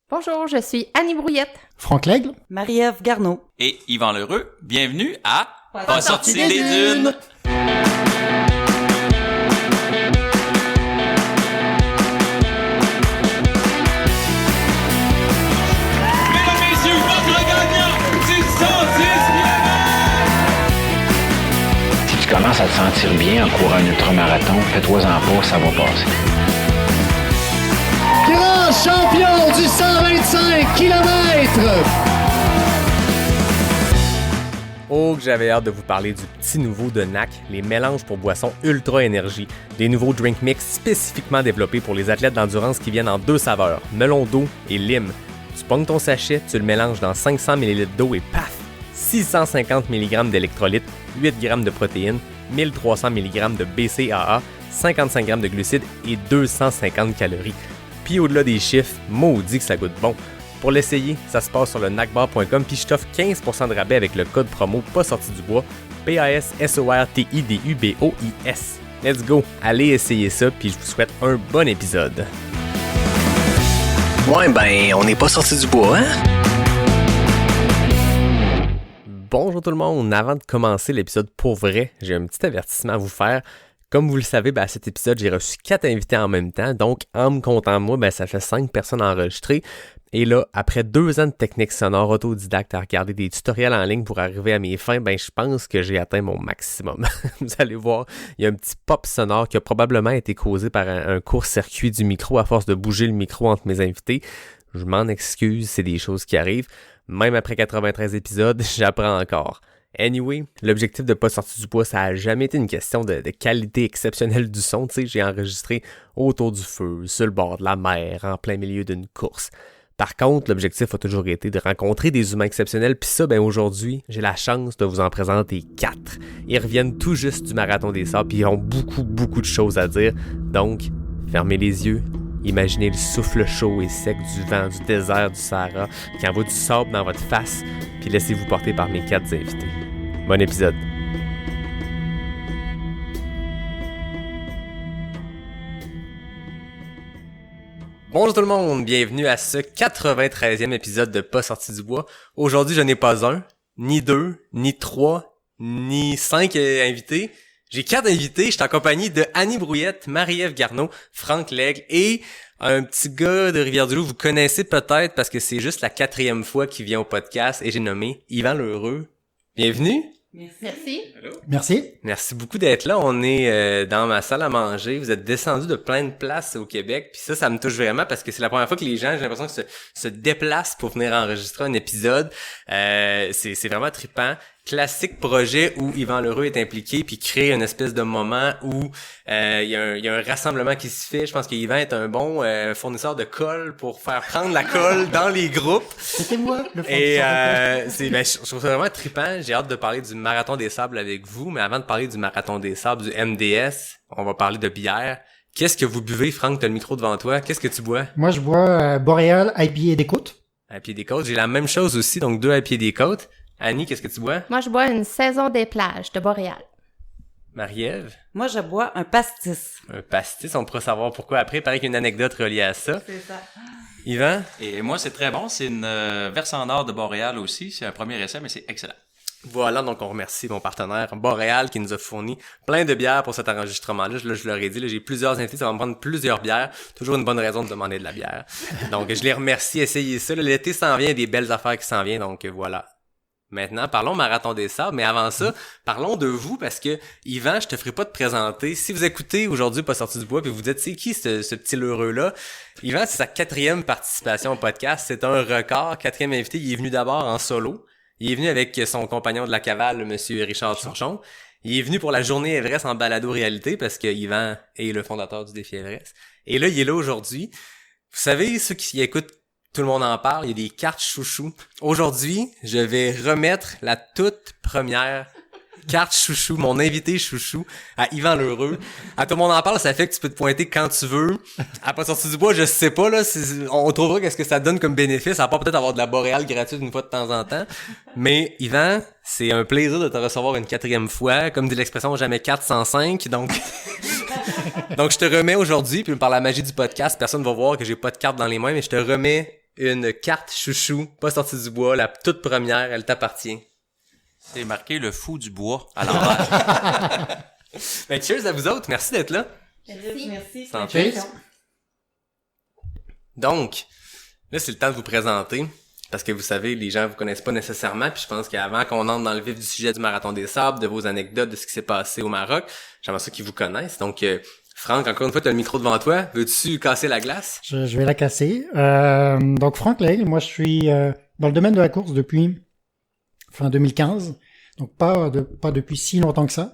Bonjour, je suis Annie Brouillette. Franck Lègle. Marie-Ève Garneau. Et Yvan Lheureux. Bienvenue à Pas sorti des dunes. Si tu commences à te sentir bien en courant un ultramarathon, fais-toi-en pas, ça va passer. Grand champion du 125 km! Oh, que j'avais hâte de vous parler du petit nouveau de NAC, les mélanges pour boissons Ultra Énergie, des nouveaux drink mix spécifiquement développés pour les athlètes d'endurance qui viennent en deux saveurs, melon d'eau et lime. Tu pognes ton sachet, tu le mélanges dans 500 ml d'eau et paf! 650 mg d'électrolytes, 8 g de protéines, 1300 mg de BCAA, 55 g de glucides et 250 calories. Puis au-delà des chiffres, maudit que ça goûte bon. Pour l'essayer, ça se passe sur le nacbar.com puis je t'offre 15% de rabais avec le code promo pas sorti du bois, PASSORTIDUBOIS. Let's go, allez essayer ça puis je vous souhaite un bon épisode. Ouais, ben, on n'est pas sorti du bois, hein? Bonjour tout le monde, avant de commencer l'épisode pour vrai, j'ai un petit avertissement à vous faire. Comme vous le savez, à cet épisode, j'ai reçu 4 invités en même temps, donc en me comptant moi, ça fait 5 personnes enregistrées. Et là, après 2 ans de technique sonore autodidacte à regarder des tutoriels en ligne pour arriver à mes fins, je pense que j'ai atteint mon maximum. Vous allez voir, il y a un petit pop sonore qui a probablement été causé par un court-circuit du micro à force de bouger le micro entre mes invités. Je m'en excuse, c'est des choses qui arrivent. Même après 93 épisodes, j'apprends encore. Anyway, l'objectif de Pas sorti du bois, ça a jamais été une question de qualité exceptionnelle du son. J'ai enregistré autour du feu, sur le bord de la mer, en plein milieu d'une course. Par contre, l'objectif a toujours été de rencontrer des humains exceptionnels, puis ça, aujourd'hui, j'ai la chance de vous en présenter 4. Ils reviennent tout juste du Marathon des Sables, puis ils ont beaucoup de choses à dire. Donc, fermez les yeux, imaginez le souffle chaud et sec du vent du désert du Sahara qui envoie du sable dans votre face, puis laissez-vous porter par mes 4 invités. Bon épisode. Bonjour tout le monde, bienvenue à ce 93e épisode de Pas sorti du bois. Aujourd'hui, je n'ai pas 1, ni 2, ni 3, ni 5 invités. J'ai 4 invités, je suis en compagnie de Annie Brouillette, Marie-Ève Garneau, Franck Lègle et un petit gars de Rivière-du-Loup. Vous connaissez peut-être parce que c'est juste la 4e fois qu'il vient au podcast et j'ai nommé Yvan Lheureux. Bienvenue. Merci. Merci. Merci beaucoup d'être là. On est dans ma salle à manger. Vous êtes descendu de plein de places au Québec. Puis ça me touche vraiment parce que c'est la première fois que les gens, j'ai l'impression, que se déplacent pour venir enregistrer un épisode. C'est vraiment trippant. Classique projet où Yvan Lheureux est impliqué puis crée une espèce de moment où il y a un rassemblement qui se fait. Je pense que Yvan est un bon fournisseur de colle pour faire prendre la colle dans les groupes. C'était moi, le fournisseur Et de colle. je trouve ça vraiment trippant. J'ai hâte de parler du Marathon des Sables avec vous, mais avant de parler du Marathon des Sables, du MDS, on va parler de bière. Qu'est-ce que vous buvez, Franck? T'as le micro devant toi. Qu'est-ce que tu bois? Moi, je bois Boréal, IPA des Côtes. À pied des côtes. J'ai la même chose aussi, donc 2 à pied des côtes. Annie, qu'est-ce que tu bois? Moi, je bois une saison des plages de Boréal. Marie-Ève? Moi, je bois un pastis. Un pastis, on pourra savoir pourquoi après. Il paraît qu'il y a une anecdote reliée à ça. C'est ça. Yvan? Et moi, c'est très bon. C'est une versant nord de Boréal aussi. C'est un premier essai, mais c'est excellent. Voilà, donc on remercie mon partenaire Boréal qui nous a fourni plein de bières pour cet enregistrement-là. Je leur ai dit, j'ai plusieurs invités, ça va me prendre plusieurs bières. Toujours une bonne raison de demander de la bière. Donc, je les remercie, essayez ça. L'été s'en vient, il y a des belles affaires qui s'en viennent, donc voilà. Maintenant, parlons Marathon des Sables, mais avant ça, parlons de vous, parce que, Yvan, je te ferai pas te présenter. Si vous écoutez aujourd'hui Pas sorti du bois, puis vous dites, c'est qui ce petit Lheureux-là? Yvan, c'est sa 4e participation au podcast, c'est un record. 4e invité, il est venu d'abord en solo. Il est venu avec son compagnon de la cavale, monsieur Richard Turchon. Il est venu pour la journée Everest en balado-réalité, parce que Yvan est le fondateur du défi Everest. Et là, il est là aujourd'hui. Vous savez, ceux qui écoutent Tout le monde en parle, il y a des cartes chouchou. Aujourd'hui, je vais remettre la toute première carte chouchou, mon invité chouchou, à Yvan Lheureux. À Tout le monde en parle, ça fait que tu peux te pointer quand tu veux. À Pas sorti du bois, je sais pas, là, on trouvera qu'est-ce que ça donne comme bénéfice, à part peut-être avoir de la Boréal gratuite une fois de temps en temps. Mais, Yvan, c'est un plaisir de te recevoir une 4e fois. Comme dit l'expression, jamais 405, donc... Donc, je te remets aujourd'hui, puis par la magie du podcast, personne va voir que j'ai pas de carte dans les mains, mais je te remets une carte chouchou, pas sortie du bois, la toute première, elle t'appartient. C'est marqué le fou du bois à l'envers. Ben, cheers à vous autres, merci d'être là. Merci. Santé. Donc, là, c'est le temps de vous présenter. Parce que vous savez, les gens vous connaissent pas nécessairement, puis je pense qu'avant qu'on entre dans le vif du sujet du Marathon des Sables, de vos anecdotes, de ce qui s'est passé au Maroc, j'aimerais ça qu'ils vous connaissent. Donc, Franck, encore une fois, tu as le micro devant toi. Veux-tu casser la glace? Je vais la casser. Donc, Franck Laigle, moi, je suis dans le domaine de la course depuis fin 2015. Donc, pas depuis si longtemps que ça.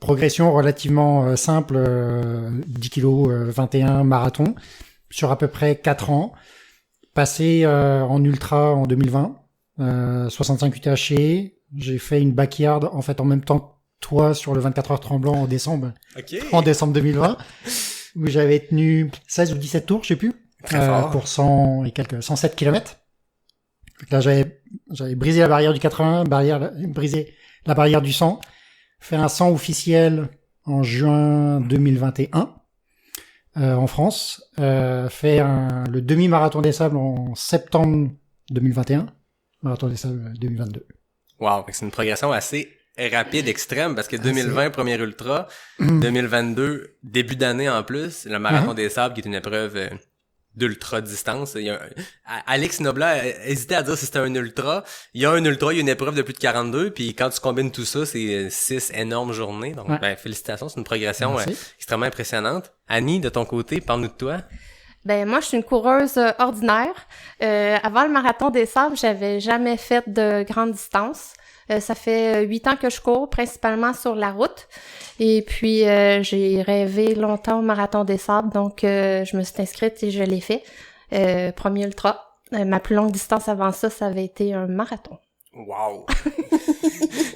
Progression relativement simple, 10 kilos, 21 marathons, sur à peu près 4 ans. Passé en ultra en 2020, 65 UTHC. J'ai fait une backyard, en fait, en même temps que toi, sur le 24 heures tremblant en décembre. OK. En décembre 2020, où j'avais tenu 16 ou 17 tours, je sais plus, Très fort. pour 107 km. Donc là, j'avais brisé la barrière du 80, brisé la barrière du 100, fait un 100 officiel en juin 2021 en France, fait le demi-marathon des sables en septembre 2021, marathon des sables 2022. Wow, c'est une progression assez rapide, extrême, parce que 2020, premier ultra, 2022, début d'année en plus, le Marathon des Sables, qui est une épreuve d'ultra distance. Alex Noblat hésitait à dire si c'était un ultra. Il y a un ultra, il y a une épreuve de plus de 42, puis quand tu combines tout ça, c'est 6 énormes journées. Donc, félicitations, c'est une progression extrêmement impressionnante. Annie, de ton côté, parle-nous de toi. Ben moi, je suis une coureuse ordinaire. Avant le Marathon des Sables, j'avais jamais fait de grande distance. Ça fait 8 ans que je cours, principalement sur la route. Et puis, j'ai rêvé longtemps au Marathon des Sables, donc je me suis inscrite et je l'ai fait. Premier ultra. Ma plus longue distance avant ça, ça avait été un marathon. Wow!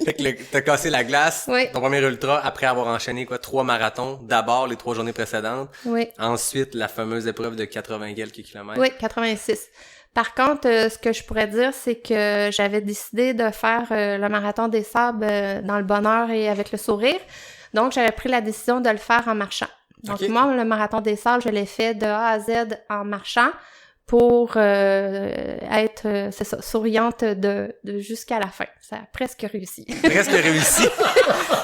Fait que t'as cassé la glace, Oui. ton premier ultra, après avoir enchaîné 3 marathons. D'abord, les 3 journées précédentes. Oui. Ensuite, la fameuse épreuve de 80 quelques kilomètres. Oui, 86. Par contre, ce que je pourrais dire, c'est que j'avais décidé de faire le Marathon des Sables dans le bonheur et avec le sourire. Donc, j'avais pris la décision de le faire en marchant. Donc, moi, le Marathon des Sables, je l'ai fait de A à Z en marchant pour être, c'est ça, souriante de jusqu'à la fin. Ça a presque réussi. Presque réussi.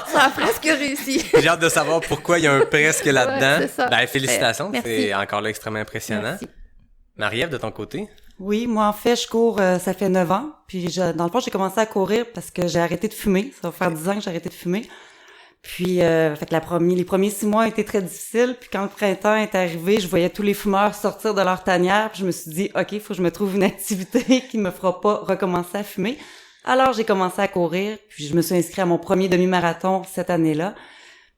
Ça a presque réussi. J'ai hâte de savoir pourquoi il y a un presque là-dedans. Ouais, c'est ça. Ben, félicitations. Merci. C'est encore là extrêmement impressionnant. Merci. Marie-Ève, de ton côté? Oui, moi en fait, je cours, ça fait 9 ans. Puis dans le fond, j'ai commencé à courir parce que j'ai arrêté de fumer. Ça va faire 10 ans que j'ai arrêté de fumer. Puis fait que les premiers 6 mois étaient très difficiles. Puis quand le printemps est arrivé, je voyais tous les fumeurs sortir de leur tanière. Puis je me suis dit, OK, faut que je me trouve une activité qui me fera pas recommencer à fumer. Alors j'ai commencé à courir. Puis je me suis inscrite à mon premier demi-marathon cette année-là.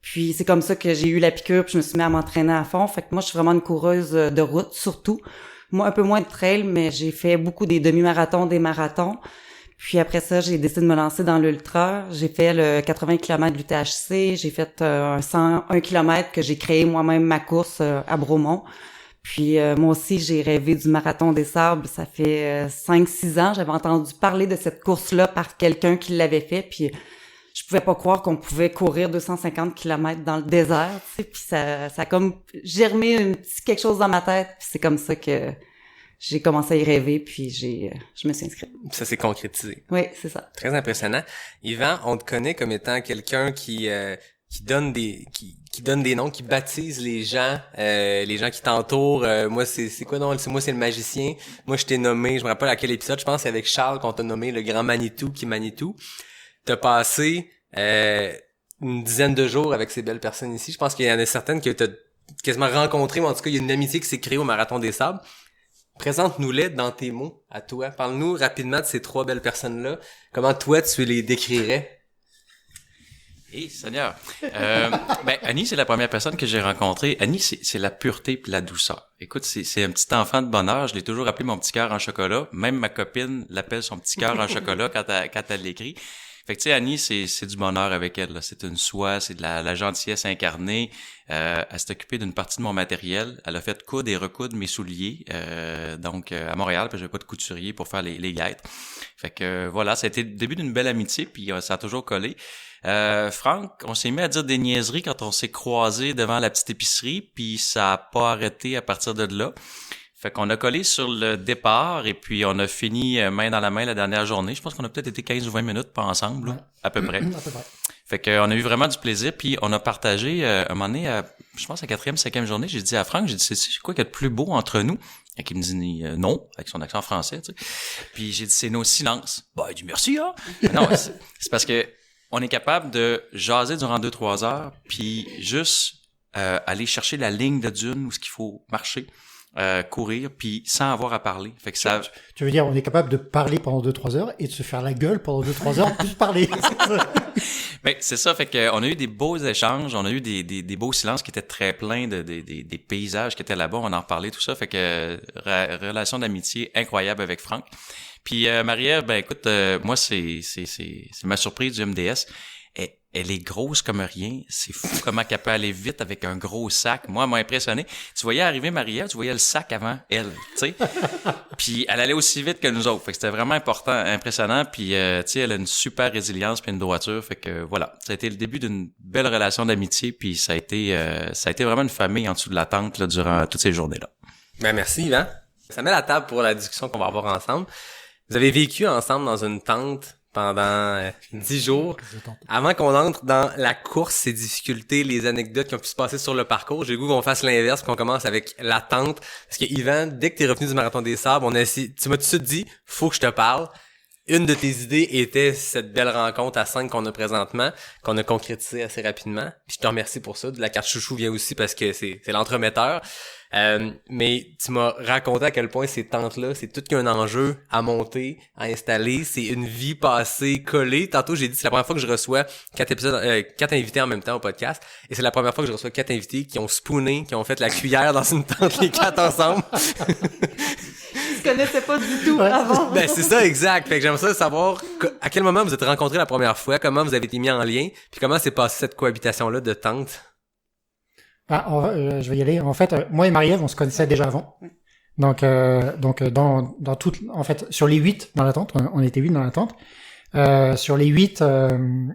Puis c'est comme ça que j'ai eu la piqûre. Puis je me suis mis à m'entraîner à fond. Fait que moi, je suis vraiment une coureuse de route, surtout. Moi, un peu moins de trail, mais j'ai fait beaucoup des demi-marathons, des marathons. Puis après ça, j'ai décidé de me lancer dans l'ultra. J'ai fait le 80 km de l'UTHC. J'ai fait un 101 km que j'ai créé moi-même ma course à Bromont. Puis moi aussi, j'ai rêvé du Marathon des Sables. Ça fait 5-6 ans. J'avais entendu parler de cette course-là par quelqu'un qui l'avait fait. Puis je pouvais pas croire qu'on pouvait courir 250 km dans le désert, tu sais, puis ça a comme germé un petit quelque chose dans ma tête, puis c'est comme ça que j'ai commencé à y rêver, puis je me suis inscrite. Ça s'est concrétisé. Oui, c'est ça. Très impressionnant. Yvan, on te connaît comme étant quelqu'un qui donne des noms, qui baptise les gens qui t'entourent. Moi, c'est quoi non? Moi, c'est le magicien. Moi, je t'ai nommé, je me rappelle à quel épisode, je pense que c'est avec Charles qu'on t'a nommé le grand Manitou qui Manitou. T'as passé une dizaine de jours avec ces belles personnes ici. Je pense qu'il y en a certaines que t'as quasiment rencontrées, mais en tout cas, il y a une amitié qui s'est créée au Marathon des Sables. Présente-nous-les dans tes mots, à toi. Parle-nous rapidement de ces 3 belles personnes-là. Comment toi, tu les décrirais? Seigneur. Ben, Annie, c'est la première personne que j'ai rencontrée. Annie, c'est la pureté puis la douceur. Écoute, c'est un petit enfant de bonheur. Je l'ai toujours appelé mon petit cœur en chocolat. Même ma copine l'appelle son petit cœur en chocolat quand elle l'écrit. Fait que tu sais, Annie, c'est du bonheur avec elle, là. C'est une soie, c'est de la gentillesse incarnée. Elle s'est occupée d'une partie de mon matériel. Elle a fait coudre et recoudre mes souliers, donc à Montréal, parce que j'avais pas de couturier pour faire les guêtres. Fait que voilà, ça a été le début d'une belle amitié, puis ça a toujours collé. Franck, on s'est mis à dire des niaiseries quand on s'est croisés devant la petite épicerie, puis ça a pas arrêté à partir de là. Fait qu'on a collé sur le départ et puis on a fini main dans la main la dernière journée. Je pense qu'on a peut-être été 15 ou 20 minutes pas ensemble, là, à peu près. À peu près. Fait qu'on a eu vraiment du plaisir, puis on a partagé un moment donné, je pense à la 4e, 5e journée, j'ai dit à Franck, j'ai dit, c'est quoi qu'il y a de plus beau entre nous? Et qu'il me dit non, avec son accent français, tu sais. Puis j'ai dit, c'est nos silences. Bah, il dit merci, hein? Non, c'est parce que on est capable de jaser durant 2-3 heures, puis juste aller chercher la ligne de dune où ce qu'il faut marcher. Courir puis sans avoir à parler. Fait que ça tu veux dire on est capable de parler pendant 2-3 heures et de se faire la gueule pendant 2-3 heures plus parler. Ben c'est ça, fait que on a eu des beaux échanges, on a eu des beaux silences qui étaient très pleins des paysages qui étaient là-bas, on en parlait tout ça, fait que relation d'amitié incroyable avec Franck. Puis Marie-Ève, ben écoute, moi c'est ma surprise du MDS. Elle est grosse comme rien. C'est fou comment qu'elle peut aller vite avec un gros sac. Moi, elle m'a impressionné. Tu voyais arriver Marie-Ève, tu voyais le sac avant elle, tu sais. Puis elle allait aussi vite que nous autres. Fait que c'était vraiment impressionnant. Puis, tu sais, elle a une super résilience puis une droiture. Fait que voilà, ça a été le début d'une belle relation d'amitié. Puis ça a été vraiment une famille en dessous de la tente là, durant toutes ces journées-là. Ben merci Yvan. Ça met la table pour la discussion qu'on va avoir ensemble. Vous avez vécu ensemble dans une tente pendant 10 jours. Avant qu'on entre dans la course, ses difficultés, les anecdotes qui ont pu se passer sur le parcours, j'ai le goût qu'on fasse l'inverse, qu'on commence avec l'attente. Parce que Yvan, dès que t'es revenu du Marathon des Sables, tu m'as tout de suite dit, faut que je te parle. Une de tes idées était cette belle rencontre à 5 qu'on a présentement, qu'on a concrétisé assez rapidement. Puis je te remercie pour ça. De la carte chouchou vient aussi parce que c'est l'entremetteur. Mais tu m'as raconté à quel point ces tentes-là, c'est tout qu'un enjeu à monter, à installer. C'est une vie passée, collée. Tantôt, j'ai dit, c'est la première fois que je reçois 4 invités en même temps au podcast. Et c'est la première fois que je reçois 4 invités qui ont spooné, qui ont fait la cuillère dans une tente, les 4 ensemble. Tu connaissais pas du tout avant. Ben, c'est ça, exact. Fait que j'aimerais ça savoir à quel moment vous êtes rencontrés la première fois, comment vous avez été mis en lien, puis comment s'est passée cette cohabitation-là de tentes. Je vais y aller. En fait, moi et Marie-Ève, on se connaissait déjà avant. Donc dans toute, en fait, sur les 8 dans la tente, on était 8 dans la tente. Sur les 8,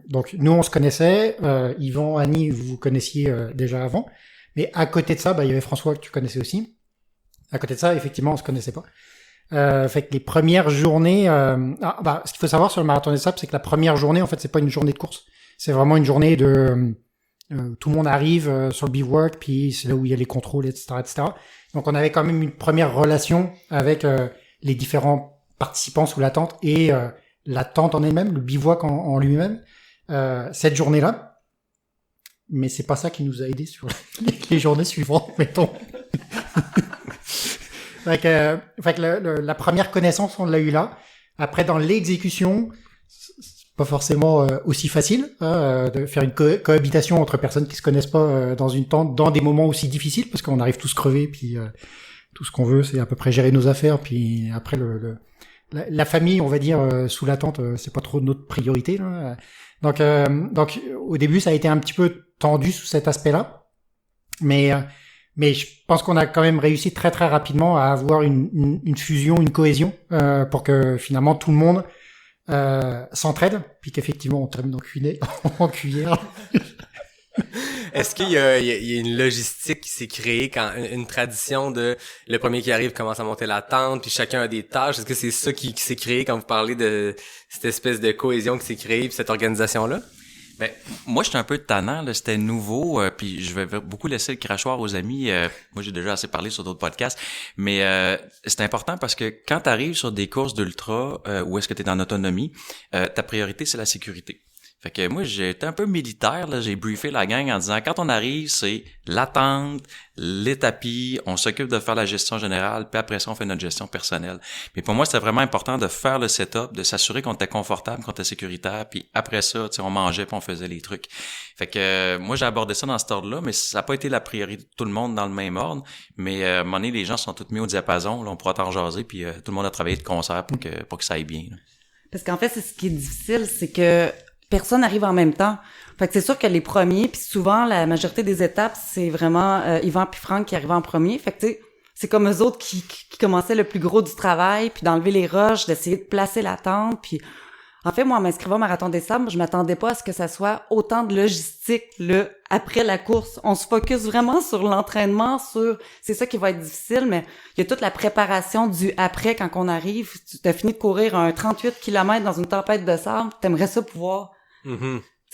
donc nous on se connaissait. Yvan, Annie, vous vous connaissiez déjà avant. Mais à côté de ça, il y avait François que tu connaissais aussi. À côté de ça, effectivement, on se connaissait pas. Fait que les premières journées, ce qu'il faut savoir sur le Marathon des Sables, c'est que la première journée, en fait, c'est pas une journée de course. C'est vraiment une journée de tout le monde arrive sur le bivouac, puis c'est là où il y a les contrôles, etc., etc. Donc on avait quand même une première relation avec les différents participants sous la tente et la tente en elle-même, le bivouac en lui-même, cette journée-là. Mais c'est pas ça qui nous a aidés sur les journées suivantes, mettons. Fait que la première connaissance, on l'a eu là. Après, dans l'exécution, c'est pas forcément aussi facile de faire une cohabitation entre personnes qui se connaissent pas dans une tente dans des moments aussi difficiles, parce qu'on arrive tous crevés, puis tout ce qu'on veut, c'est à peu près gérer nos affaires, puis après la famille, on va dire, sous la tente, c'est pas trop notre priorité, là. Donc au début, ça a été un petit peu tendu sous cet aspect-là, mais je pense qu'on a quand même réussi très très rapidement à avoir une fusion, une cohésion, pour que finalement tout le monde s'entraide, puis qu'effectivement on termine en cuillère. Est-ce qu'il y a une logistique qui s'est créée, quand une tradition de le premier qui arrive commence à monter la tente, puis chacun a des tâches? Est-ce que c'est ça qui s'est créé quand vous parlez de cette espèce de cohésion qui s'est créée, puis cette organisation-là? Ben, moi, j'étais un peu tannant, là, c'était nouveau, puis je vais beaucoup laisser le crachoir aux amis. Moi, j'ai déjà assez parlé sur d'autres podcasts, mais c'est important parce que quand tu arrives sur des courses d'ultra où est-ce que tu es en autonomie, ta priorité, c'est la sécurité. Fait que moi, j'étais un peu militaire, là, j'ai briefé la gang en disant, quand on arrive, c'est la tente, les tapis, on s'occupe de faire la gestion générale, puis après ça, on fait notre gestion personnelle. Mais pour moi, c'était vraiment important de faire le setup, de s'assurer qu'on était confortable, qu'on était sécuritaire, puis après ça, tu sais, on mangeait, puis on faisait les trucs. Fait que moi, j'ai abordé ça dans cet ordre-là, mais ça n'a pas été la priorité de tout le monde dans le même ordre. Mais à un moment donné, les gens sont tous mis au diapason, là, on pourra t'en jaser, puis tout le monde a travaillé de concert pour que ça aille bien, là. Parce qu'en fait, c'est ce qui est difficile, c'est que personne n'arrive en même temps. Fait que c'est sûr que les premiers, puis souvent, la majorité des étapes, c'est vraiment Yvan puis Franck qui arrivaient en premier. Fait que tu sais, c'est comme eux autres qui commençaient le plus gros du travail, puis d'enlever les roches, d'essayer de placer la tente, puis En fait, moi, en m'inscrivant au Marathon des Sables, je m'attendais pas à ce que ça soit autant de logistique, après la course. On se focus vraiment sur l'entraînement, c'est ça qui va être difficile, mais il y a toute la préparation du après quand on arrive. Tu as fini de courir un 38 km dans une tempête de sable, t'aimerais ça pouvoir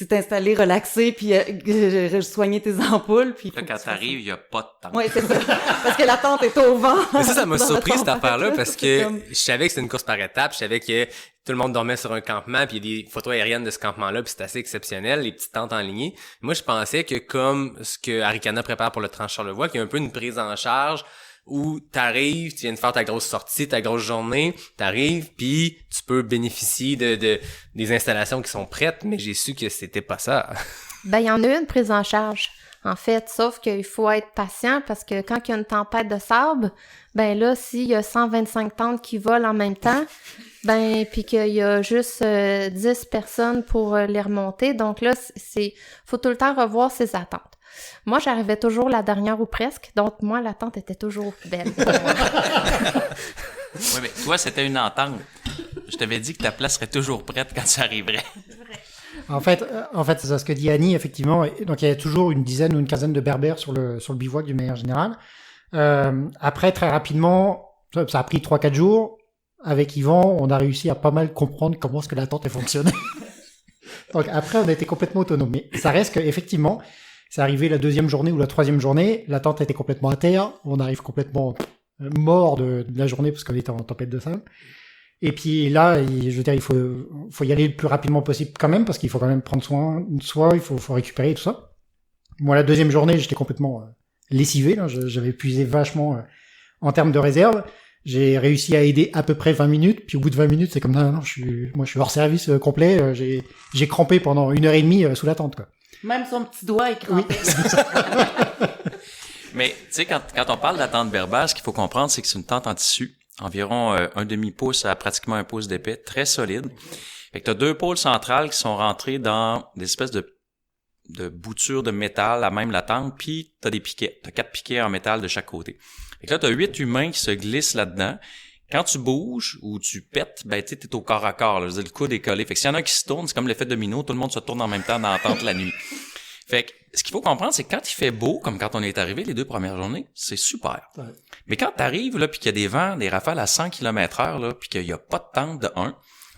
t'installer, relaxer, puis soigner tes ampoules. Puis là, quand t'arrives, il y a pas de temps. Oui, c'est ça. Parce que la tente est au vent. Mais ça m'a surpris cette affaire-là parce que je savais que c'était une course par étapes, je savais que tout le monde dormait sur un campement, puis il y a des photos aériennes de ce campement-là, puis c'est assez exceptionnel, les petites tentes en lignée. Moi, je pensais que comme ce que Arikana prépare pour le Trans-Charlevoix, qu'il y a un peu une prise en charge où t'arrives, tu viens de faire ta grosse sortie, ta grosse journée, t'arrives, puis tu peux bénéficier des installations qui sont prêtes, mais j'ai su que c'était pas ça. Ben, il y en a une prise en charge, en fait, sauf qu'il faut être patient parce que quand il y a une tempête de sable, ben là, s'il y a 125 tentes qui volent en même temps, ben, puis qu'il y a juste 10 personnes pour les remonter, donc là, faut tout le temps revoir ses attentes. Moi, j'arrivais toujours la dernière ou presque, donc moi, l'attente était toujours belle. Oui, mais toi, c'était une entente. Je t'avais dit que ta place serait toujours prête quand tu arriverais. En fait, c'est ça ce que dit Annie, effectivement. Donc, il y a toujours une dizaine ou une quinzaine de berbères sur le bivouac du Meilleur Général. Après, très rapidement, ça a pris 3-4 jours. Avec Yvan, on a réussi à pas mal comprendre comment est-ce que la tente fonctionnait. Donc, après, on a été complètement autonome. Mais ça reste que, effectivement, c'est arrivé la deuxième journée ou la troisième journée, la tente était complètement à terre, on arrive complètement mort de la journée parce qu'on était en tempête de sable. Et puis là, je veux dire, il faut y aller le plus rapidement possible quand même, parce qu'il faut quand même prendre soin de soi, il faut récupérer tout ça. Moi, la deuxième journée, j'étais complètement lessivé, là, j'avais épuisé vachement en termes de réserve. J'ai réussi à aider à peu près 20 minutes, puis au bout de 20 minutes, c'est comme non, je suis hors service complet, j'ai crampé pendant 1h30 sous la tente, quoi. Même son petit doigt est crampé. Oui. Mais, tu sais, quand on parle de la tente berbère, ce qu'il faut comprendre, c'est que c'est une tente en tissu. Environ un demi-pouce à pratiquement un pouce d'épais, très solide. Fait que t'as 2 pôles centrales qui sont rentrés dans des espèces de boutures de métal à même la tente, puis t'as des piquets. T'as 4 piquets en métal de chaque côté. Fait que là, t'as 8 humains qui se glissent là-dedans. Quand tu bouges ou tu pètes, ben, tu sais, t'es au corps à corps, là. Je veux dire, le coude est collé. Fait que s'il y en a qui se tournent, c'est comme l'effet domino, tout le monde se tourne en même temps dans la tente la nuit. Fait que, ce qu'il faut comprendre, c'est que quand il fait beau, comme quand on est arrivé les 2 premières journées, c'est super. Ouais. Mais quand t'arrives, là, pis qu'il y a des vents, des rafales à 100 km/h, là, pis qu'il y a pas de tente de 1,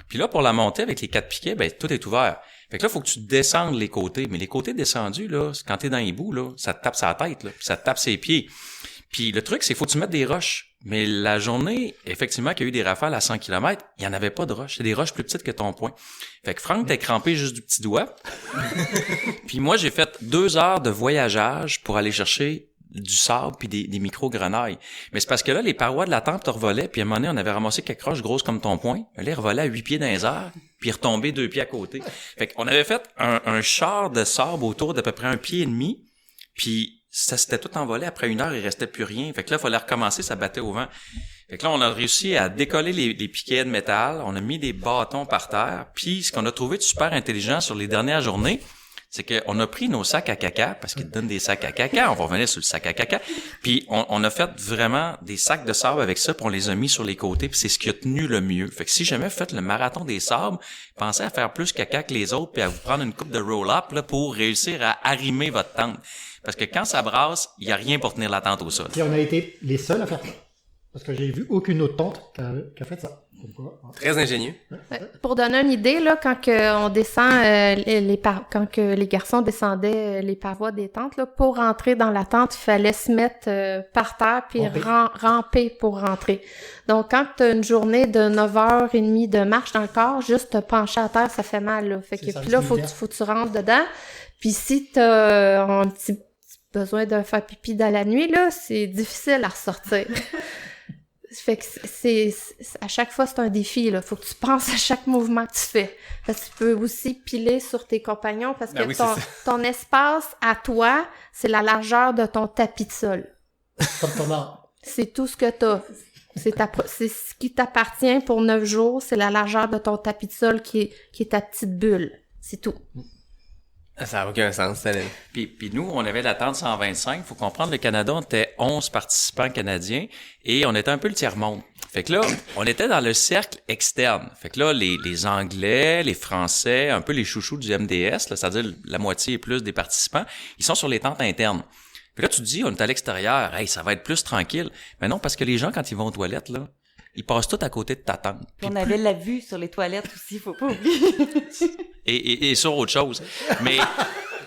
puis là, pour la montée avec les 4 piquets, ben, tout est ouvert. Fait que là, faut que tu descendes les côtés. Mais les côtés descendus, là, quand t'es dans les bouts, là, ça te tape sa tête, là, pis ça te tape ses pieds. Puis le truc, c'est qu'il faut que tu mettes des roches. Mais la journée, effectivement, qu'il y a eu des rafales à 100 km, il y en avait pas de roches. C'est des roches plus petites que ton poing. Fait que Franck t'es crampé juste du petit doigt. Puis moi, j'ai fait 2 heures de voyageage pour aller chercher du sable puis des micro-grenailles. Mais c'est parce que là, les parois de la tente te revolaient, puis à un moment donné, on avait ramassé quelques roches grosses comme ton poing. Là, ils revolaient à 8 pieds dans les airs, puis ils retombaient 2 pieds à côté. Fait qu'on avait fait un char de sable autour d'à peu près 1,5 pied, puis ça s'était tout envolé. Après 1 heure, il restait plus rien. Fait que là, il fallait recommencer, ça battait au vent. Fait que là, on a réussi à décoller les piquets de métal. On a mis des bâtons par terre. Puis, ce qu'on a trouvé de super intelligent sur les dernières journées, c'est qu'on a pris nos sacs à caca, parce qu'ils te donnent des sacs à caca. On va revenir sur le sac à caca. Puis, on a fait vraiment des sacs de sable avec ça, puis on les a mis sur les côtés, puis c'est ce qui a tenu le mieux. Fait que si jamais vous faites le marathon des sables, pensez à faire plus caca que les autres, puis à vous prendre une coupe de roll-up là, pour réussir à arrimer votre tente. Parce que quand ça brasse, il y a rien pour tenir la tente au sol. Et on a été les seuls à faire ça. Parce que j'ai vu aucune autre tente qui a fait ça. Très ingénieux. Pour donner une idée, là, quand on descend, quand que les garçons descendaient les parois des tentes, là, pour rentrer dans la tente, il fallait se mettre par terre puis ramper pour rentrer. Donc, quand tu as une journée de 9h30 de marche dans le corps, juste te pencher à terre, ça fait mal. Là. Fait que puis là, faut que tu rentres dedans. Puis si t'as un petit besoin de faire pipi dans la nuit, là, c'est difficile à ressortir. Fait que c'est à chaque fois, c'est un défi, là. Faut que tu penses à chaque mouvement que tu fais. Parce que tu peux aussi piler sur tes compagnons parce que ton espace à toi, c'est la largeur de ton tapis de sol. Comme ton arme. C'est tout ce que t'as. C'est ce qui t'appartient pour 9 jours, c'est la largeur de ton tapis de sol qui est ta petite bulle. C'est tout. Ça n'a aucun sens, ça. Puis nous, on avait la tente 125. Faut comprendre, le Canada, on était 11 participants canadiens et on était un peu le tiers-monde. Fait que là, on était dans le cercle externe. Fait que là, les Anglais, les Français, un peu les chouchous du MDS, là, c'est-à-dire la moitié et plus des participants, ils sont sur les tentes internes. Puis là, tu te dis, on est à l'extérieur, hey, ça va être plus tranquille. Mais non, parce que les gens, quand ils vont aux toilettes, là, ils passent tout à côté de ta tente. Puis on avait la vue sur les toilettes aussi, faut pas oublier. Et sur autre chose. Mais, tu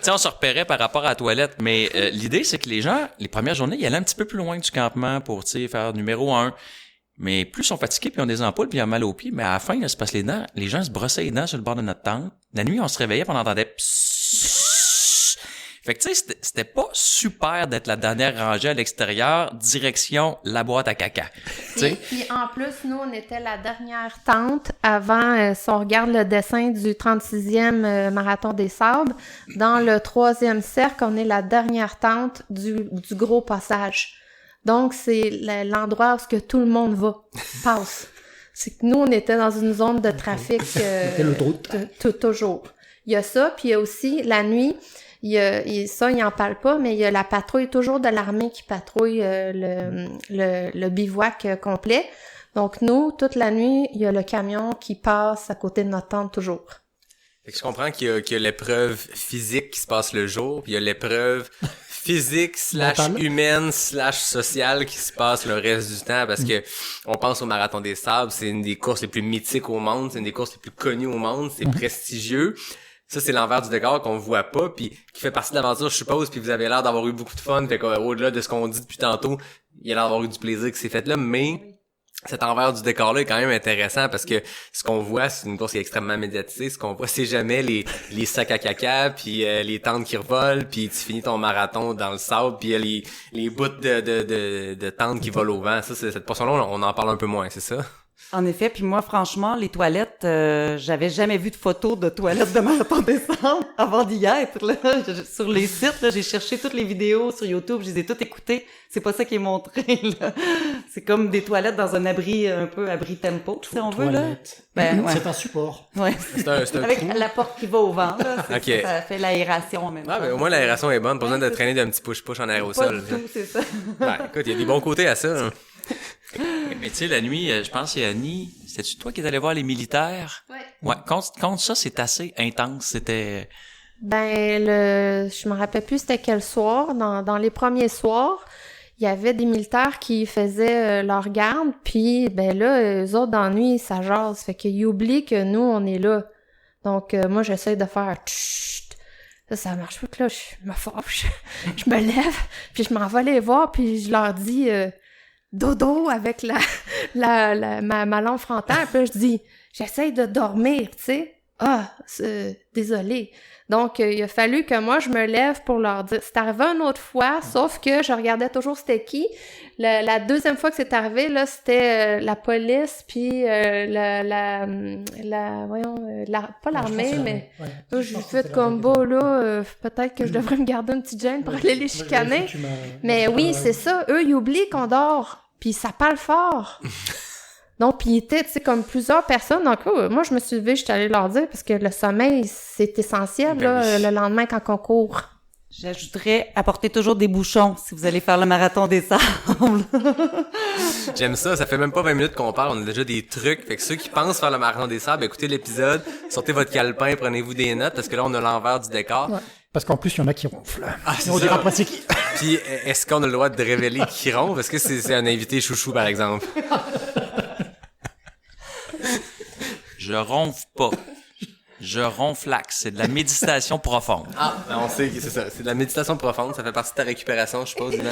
sais, on se repérait par rapport à la toilette. Mais l'idée, c'est que les gens, les premières journées, ils allaient un petit peu plus loin du campement pour, tu sais, faire numéro 1. Mais plus ils sont fatigués, puis ils ont des ampoules, puis ils ont mal aux pieds. Mais à la fin, là, c'est parce que les gens se brossaient les dents sur le bord de notre tente. La nuit, on se réveillait, puis on entendait psssss. Fait que tu sais, c'était pas super d'être la dernière rangée à l'extérieur, direction la boîte à caca. Puis en plus, nous, on était la dernière tente avant, si on regarde le dessin du 36e Marathon des Sables, dans le 3e cercle, on est la dernière tente du gros passage. Donc, c'est l'endroit où ce que tout le monde passe. C'est que nous, on était dans une zone de trafic toujours. Il y a ça, puis il y a aussi, la nuit, ça, il n'en parle pas, mais il y a la patrouille toujours de l'armée qui patrouille le bivouac complet. Donc, nous, toute la nuit, il y a le camion qui passe à côté de notre tente toujours. Fait que je comprends qu'il y a l'épreuve physique qui se passe le jour, puis il y a l'épreuve physique / humaine / sociale qui se passe le reste du temps, parce que on pense au Marathon des Sables, c'est une des courses les plus mythiques au monde, c'est une des courses les plus connues au monde, c'est prestigieux. Ça, c'est l'envers du décor qu'on voit pas, puis qui fait partie de l'aventure, je suppose, puis vous avez l'air d'avoir eu beaucoup de fun, fait qu'au-delà de ce qu'on dit depuis tantôt, il y a l'air d'avoir eu du plaisir qui s'est fait là, mais cet envers du décor-là est quand même intéressant parce que ce qu'on voit, c'est une course qui est extrêmement médiatisée. Ce qu'on voit, c'est jamais les sacs à caca, puis les tentes qui revolent, puis tu finis ton marathon dans le sable, puis il y a les bouts de tentes qui volent au vent. Ça, cette portion-là, on en parle un peu moins, c'est ça? En effet, puis moi, franchement, les toilettes, j'avais jamais vu de photos de toilettes de Marathon des Sables avant d'y être. Là. Sur les sites, là, j'ai cherché toutes les vidéos sur YouTube, je les ai toutes écoutées. C'est pas ça qui est montré. Là. C'est comme des toilettes dans un abri, un peu abri tempo, si on veut. Là. Ben, ouais. C'est un support. Ouais. C'est un avec trou. la porte qui va au vent. Là. Okay. Ça fait l'aération en même temps. Ah, ben au moins l'aération est bonne, pas besoin de traîner d'un petit push-push en aérosol. Pas du tout, c'est ça. Ben, écoute, il y a des bons côtés à ça. Hein. Mais tu sais, la nuit, je pense que c'est Annie, c'était-tu toi qui es allé voir les militaires? Ouais. Ouais, contre ça, c'est assez intense, c'était... Ben, je me rappelle plus c'était quel soir, dans les premiers soirs, il y avait des militaires qui faisaient leur garde, puis ben là, eux autres, dans la nuit, ça jase, fait qu'ils oublient que nous, on est là. Donc, moi, j'essaie de faire tchut. Ça marche pas, que là, je me fâche, je me lève, puis je m'en vais les voir, puis je leur dis... dodo avec ma lampe frontale, puis là, je dis j'essaye de dormir, tu sais. Désolé. Donc il a fallu que moi je me lève pour leur dire. C'est arrivé une autre fois, sauf que je regardais toujours c'était qui. La deuxième fois que c'est arrivé là, c'était la police puis pas l'armée, mais là, j'ai fait combo là, peut-être que je devrais me garder une petite gêne pour aller les chicaner. Mais oui, c'est ça, eux ils oublient qu'on dort, puis ça parle fort. Donc, puis il était, tu sais, comme plusieurs personnes. Donc, moi, je me suis levée, je suis allée leur dire, parce que le sommeil, c'est essentiel, là, le lendemain quand on court. J'ajouterais, apportez toujours des bouchons si vous allez faire le Marathon des Sables. J'aime ça fait même pas 20 minutes qu'on parle, on a déjà des trucs. Fait que ceux qui pensent faire le Marathon des Sables, écoutez l'épisode, sortez votre calepin, prenez-vous des notes, parce que là, on a l'envers du décor. Ouais. Parce qu'en plus, il y en a qui ronflent. C'est on dira pas c'est qui. Puis, est-ce qu'on a le droit de révéler qui ronfle? Est-ce que c'est un invité chouchou, par exemple? Je ronfle pas. Je ronflaxe. C'est de la méditation profonde. Ah, on sait que c'est ça. C'est de la méditation profonde. Ça fait partie de ta récupération, je suppose, Yvan.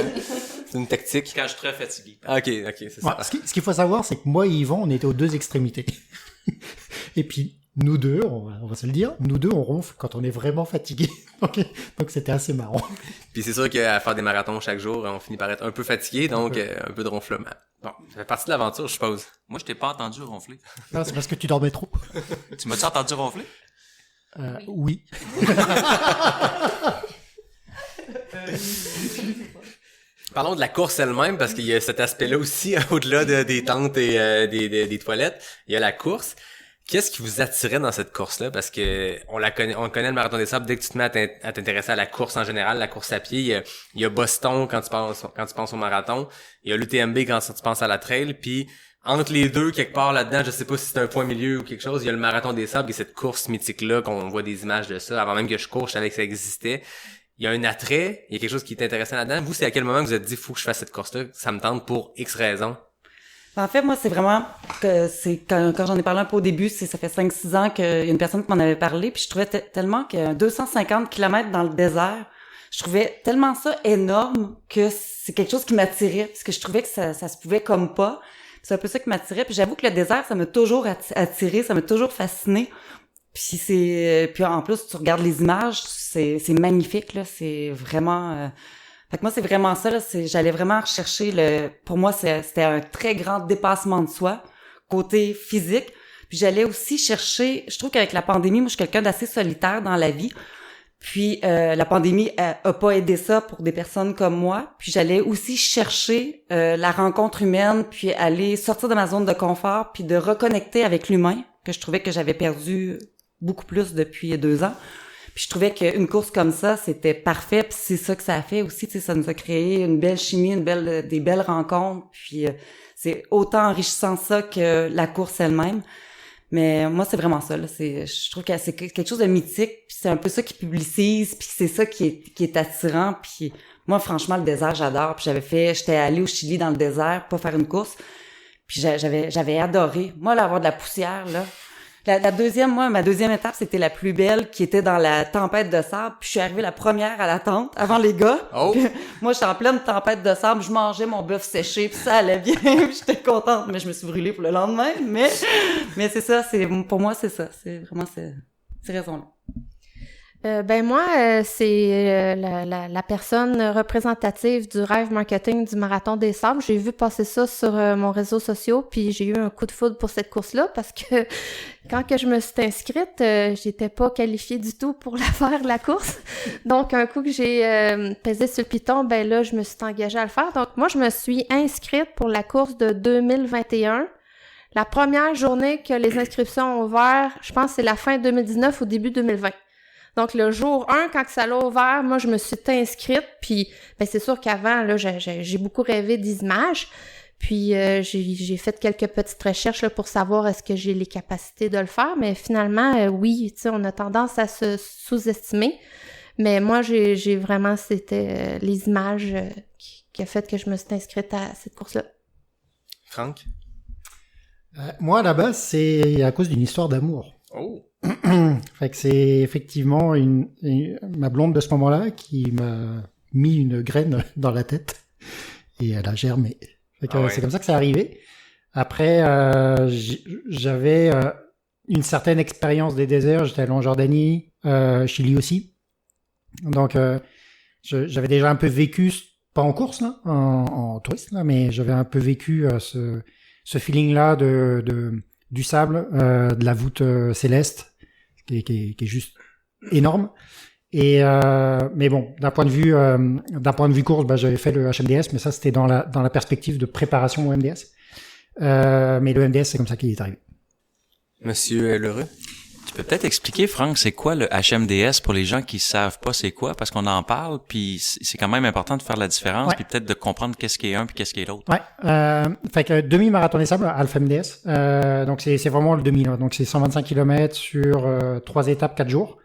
C'est une tactique. Quand je suis très fatigué. Ok, c'est ça. Ouais, ce qu'il faut savoir, c'est que moi et Yvan, on était aux deux extrémités. Et puis, nous deux, on va se le dire, nous deux, on ronfle quand on est vraiment fatigué. Donc c'était assez marrant. Puis c'est sûr qu'à faire des marathons chaque jour, on finit par être un peu fatigué, donc un peu de ronflement. Bon, ça fait partie de l'aventure, je suppose. Moi, je t'ai pas entendu ronfler. Non, c'est parce que tu dormais trop. Tu m'as-tu entendu ronfler? Oui. Parlons de la course elle-même, parce qu'il y a cet aspect-là aussi, au-delà des tentes et des toilettes. Il y a la course. Qu'est-ce qui vous attirait dans cette course-là? Parce que on connaît le Marathon des Sables. Dès que tu te mets à t'intéresser à la course en général, la course à pied, il y a Boston quand tu penses au marathon. Il y a l'UTMB quand tu penses à la trail. Puis, entre les deux, quelque part là-dedans, je sais pas si c'est un point milieu ou quelque chose, il y a le Marathon des Sables, et cette course mythique-là, qu'on voit des images de ça. Avant même que je cours, je savais que ça existait. Il y a un attrait, il y a quelque chose qui est intéressant là-dedans. Vous, c'est à quel moment que vous vous êtes dit, faut que je fasse cette course-là? Ça me tente pour X raisons. En fait, moi, c'est vraiment que c'est quand j'en ai parlé un peu au début, ça fait 5-6 ans qu'il y a une personne qui m'en avait parlé, puis je trouvais tellement que 250 km dans le désert, je trouvais tellement ça énorme que c'est quelque chose qui m'attirait, parce que je trouvais que ça se pouvait comme pas. C'est un peu ça qui m'attirait, puis j'avoue que le désert, ça m'a toujours attiré, ça m'a toujours fasciné. Puis en plus, tu regardes les images, c'est magnifique, là, c'est vraiment... Fait que moi, c'est vraiment ça, là, j'allais vraiment rechercher pour moi, c'était un très grand dépassement de soi, côté physique. Puis j'allais aussi chercher, je trouve qu'avec la pandémie, moi, je suis quelqu'un d'assez solitaire dans la vie. Puis la pandémie a pas aidé ça pour des personnes comme moi. Puis j'allais aussi chercher la rencontre humaine, puis aller sortir de ma zone de confort, puis de reconnecter avec l'humain, que je trouvais que j'avais perdu beaucoup plus depuis 2 ans. Puis je trouvais qu'une course comme ça, c'était parfait. Puis c'est ça que ça a fait aussi, tu sais, ça nous a créé une belle chimie, des belles rencontres. Puis c'est autant enrichissant ça que la course elle-même. Mais moi, c'est vraiment ça, là. Je trouve que c'est quelque chose de mythique. Puis c'est un peu ça qui publicise. Puis c'est ça qui est attirant. Puis moi, franchement, le désert, j'adore. Puis j'étais allée au Chili dans le désert pour faire une course. Puis j'avais adoré. Moi, là, avoir de la poussière, là. Ma deuxième étape, c'était la plus belle, qui était dans la tempête de sable. Puis je suis arrivée la première à la tente, avant les gars. Oh! Puis, moi, j'étais en pleine tempête de sable. Je mangeais mon bœuf séché, puis ça allait bien. Puis j'étais contente, mais je me suis brûlée pour le lendemain. Mais c'est ça, pour moi, c'est ça. C'est vraiment ces raisons-là. C'est la personne représentative du rêve marketing du Marathon des Sables. J'ai vu passer ça sur mon réseau social, puis j'ai eu un coup de foudre pour cette course-là parce que quand que je me suis inscrite, j'étais pas qualifiée du tout pour faire la course. Donc un coup que j'ai pesé sur le piton, ben là je me suis engagée à le faire. Donc moi je me suis inscrite pour la course de 2021. La première journée que les inscriptions ont ouvert, je pense que c'est la fin 2019 ou début 2020. Donc, le jour 1, quand ça l'a ouvert, moi, je me suis inscrite, puis ben c'est sûr qu'avant, là, j'ai beaucoup rêvé des images, puis j'ai fait quelques petites recherches là, pour savoir est-ce que j'ai les capacités de le faire, mais finalement, oui, tu sais, on a tendance à se sous-estimer, mais moi, j'ai vraiment, c'était les images qui a fait que je me suis inscrite à cette course-là. Franck? Moi, à la base, c'est à cause d'une histoire d'amour. Oh! Fait que c'est effectivement ma blonde de ce moment-là qui m'a mis une graine dans la tête et elle a germé. Fait que c'est comme ça que c'est arrivé. Après, j'avais une certaine expérience des déserts. J'étais allé en Jordanie, Chili aussi. Donc, j'avais déjà un peu vécu, pas en course là, en touriste là, mais j'avais un peu vécu ce feeling-là du sable, de la voûte céleste, qui est juste énorme. Et mais bon, d'un point de vue course, j'avais fait le HMDS, mais ça c'était dans la perspective de préparation au MDS. Mais le MDS, c'est comme ça qu'il est arrivé. Monsieur Lheureux? Tu peux peut-être expliquer, Franck, c'est quoi le HMDS pour les gens qui savent pas c'est quoi, parce qu'on en parle, puis c'est quand même important de faire la différence, puis peut-être de comprendre qu'est-ce qui est un puis qu'est-ce qui est l'autre. Ouais. Fait que demi-marathon des sables, Alpha MDS. Donc c'est vraiment le demi là. Donc c'est 125 km sur 3 étapes, 4 jours.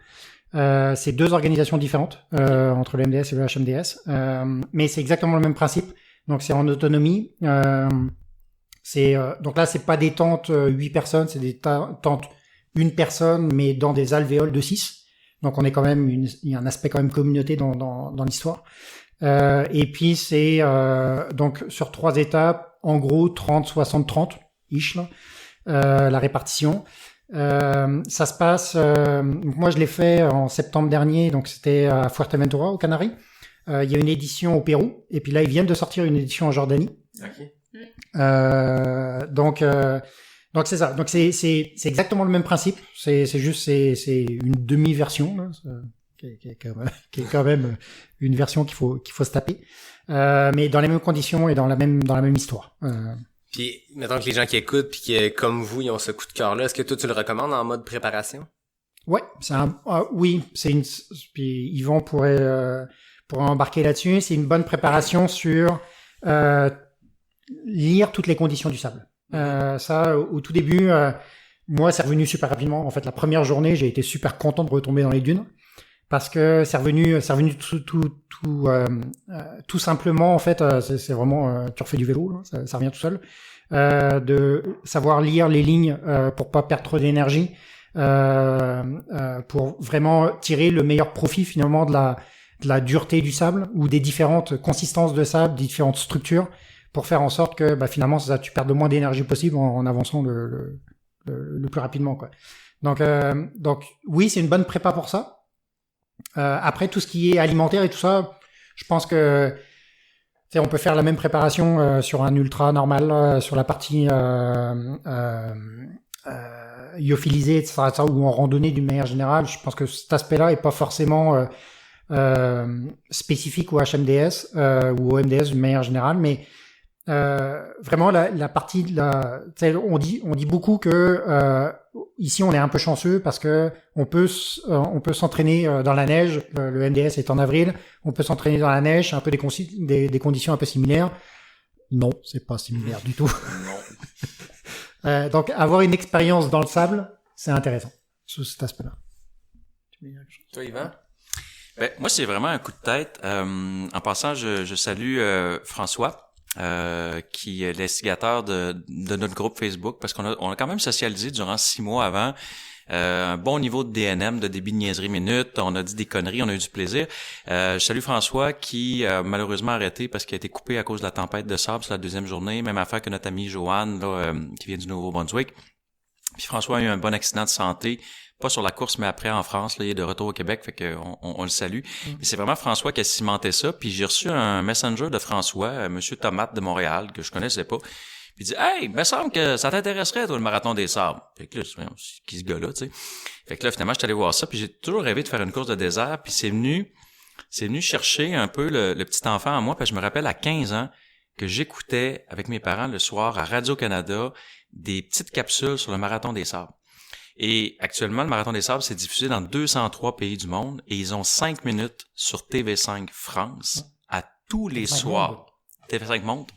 C'est 2 organisations différentes entre le MDS et le HMDS, mais c'est exactement le même principe. Donc c'est en autonomie. Donc là c'est pas des tentes 8 personnes, c'est des tentes une personne, mais dans des alvéoles de 6. Donc on est quand même il y a un aspect quand même communauté dans l'histoire. Et puis c'est donc sur 3 étapes, en gros 30, 60, 30 ish là, la répartition. Ça se passe. Moi je l'ai fait en septembre dernier, donc c'était à Fuerteventura aux Canaries. Il y a une édition au Pérou, et puis là ils viennent de sortir une édition en Jordanie. Okay. Donc c'est ça. Donc c'est exactement le même principe. C'est juste c'est une demi-version là, qui est quand même une version qu'il faut se taper. Mais dans les mêmes conditions et dans la même histoire. Puis, mettons que les gens qui écoutent puis qui, comme vous, ils ont ce coup de cœur-là, est-ce que toi, tu le recommandes en mode préparation? Ouais, oui, puis Yvon pourrait embarquer là-dessus. C'est une bonne préparation sur lire toutes les conditions du sable. Ça, au tout début, moi, c'est revenu super rapidement. En fait, la première journée, j'ai été super content de retomber dans les dunes parce que c'est revenu tout simplement. En fait, c'est vraiment, tu refais du vélo, là, ça revient tout seul. De savoir lire les lignes pour pas perdre trop d'énergie. Pour vraiment tirer le meilleur profit finalement de la dureté du sable ou des différentes consistances de sable, des différentes structures, pour faire en sorte que finalement ça, tu perds le moins d'énergie possible en avançant le plus rapidement, quoi. Donc oui, c'est une bonne prépa pour ça. Après, tout ce qui est alimentaire et tout ça, je pense que on peut faire la même préparation sur un ultra normal, sur la partie lyophilisé, etc., ou en randonnée d'une manière générale. Je pense que cet aspect-là est pas forcément spécifique au HMDS ou au MDS d'une manière générale, mais vraiment la partie de on dit beaucoup que ici on est un peu chanceux parce que on peut s'entraîner dans la neige. Le MDS est en avril, on peut s'entraîner dans la neige, un peu des conditions un peu similaires. Non, c'est pas similaire du tout. Non. Donc, avoir une expérience dans le sable, c'est intéressant, sous cet aspect-là. Toi, Yvan? Ben, moi, c'est vraiment un coup de tête. En passant, je salue François, qui est l'instigateur de notre groupe Facebook, parce qu'on a quand même socialisé durant 6 mois avant. Un bon niveau de DNM, de débit de niaiserie minute, on a dit des conneries, on a eu du plaisir. Je salue François qui a malheureusement arrêté parce qu'il a été coupé à cause de la tempête de sable sur la deuxième journée, même affaire que notre ami Joanne là, qui vient du Nouveau-Brunswick. Puis François a eu un bon accident de santé, pas sur la course mais après en France, là, il est de retour au Québec, fait que on le salue. Mais c'est vraiment François qui a cimenté ça, puis j'ai reçu un messenger de François, monsieur Tomate de Montréal que je connaissais pas. Puis il dit « Hey, il me semble que ça t'intéresserait, toi, le marathon des sables. » Fait que là, c'est qui ce gars-là, tu sais. Fait que là, finalement, je suis allé voir ça, puis j'ai toujours rêvé de faire une course de désert, puis c'est venu chercher un peu le petit enfant en moi, puis je me rappelle à 15 ans que j'écoutais avec mes parents le soir à Radio-Canada des petites capsules sur le marathon des sables. Et actuellement, le marathon des sables, c'est diffusé dans 203 pays du monde, et ils ont 5 minutes sur TV5 France à tous les soirs. TV5 Monde?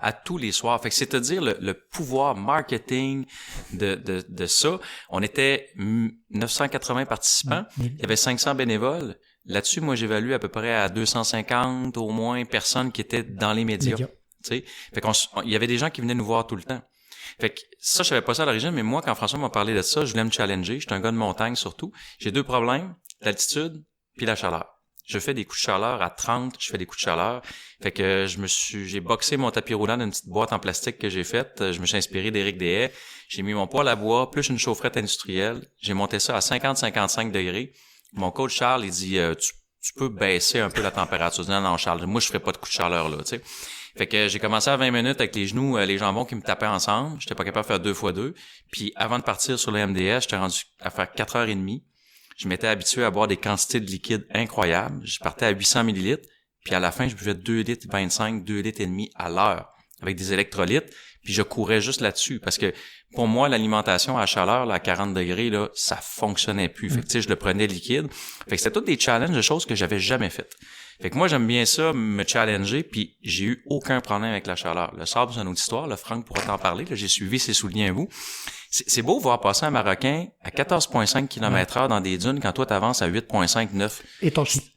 À tous les soirs. Fait que c'est-à-dire le pouvoir marketing de ça. On était 980 participants. Il y avait 500 bénévoles. Là-dessus, moi, j'évalue à peu près à 250 au moins personnes qui étaient dans les médias. Tu sais. Fait il y avait des gens qui venaient nous voir tout le temps. Fait que ça, je savais pas ça à l'origine, mais moi, quand François m'a parlé de ça, je voulais me challenger. J'étais un gars de montagne surtout. J'ai 2 problèmes, l'altitude puis la chaleur. Je fais des coups de chaleur à 30, je fais des coups de chaleur. Fait que j'ai boxé mon tapis roulant d'une petite boîte en plastique que j'ai faite. Je me suis inspiré d'Éric Deshaies. J'ai mis mon poêle à bois plus une chaufferette industrielle. J'ai monté ça à 50-55 degrés. Mon coach Charles, il dit, tu peux baisser un peu la température. Je dis, non, Charles, moi, je ferai pas de coups de chaleur, là, tu sais. Fait que j'ai commencé à 20 minutes avec les genoux, les jambons qui me tapaient ensemble. J'étais pas capable de faire 2 x 2. Puis avant de partir sur le MDS, j'étais rendu à faire 4h30. Je m'étais habitué à boire des quantités de liquide incroyables. Je partais à 800 millilitres. Puis à la fin, je buvais 2 litres 25, 2 litres et demi à l'heure avec des électrolytes. Puis je courais juste là-dessus parce que pour moi, l'alimentation à chaleur, là, à 40 degrés, là, ça fonctionnait plus. Fait que tu sais, je le prenais liquide. Fait que c'était tous des challenges de choses que j'avais jamais faites. Fait que moi, j'aime bien ça, me challenger, puis j'ai eu aucun problème avec la chaleur. Le sable, c'est une autre histoire. Là, Franck pourra t'en parler. Là, j'ai suivi ses souliers à vous. C'est beau de voir passer un Marocain à 14,5 km/h dans des dunes quand toi t'avances à 8,5, 9. Et t'en chies.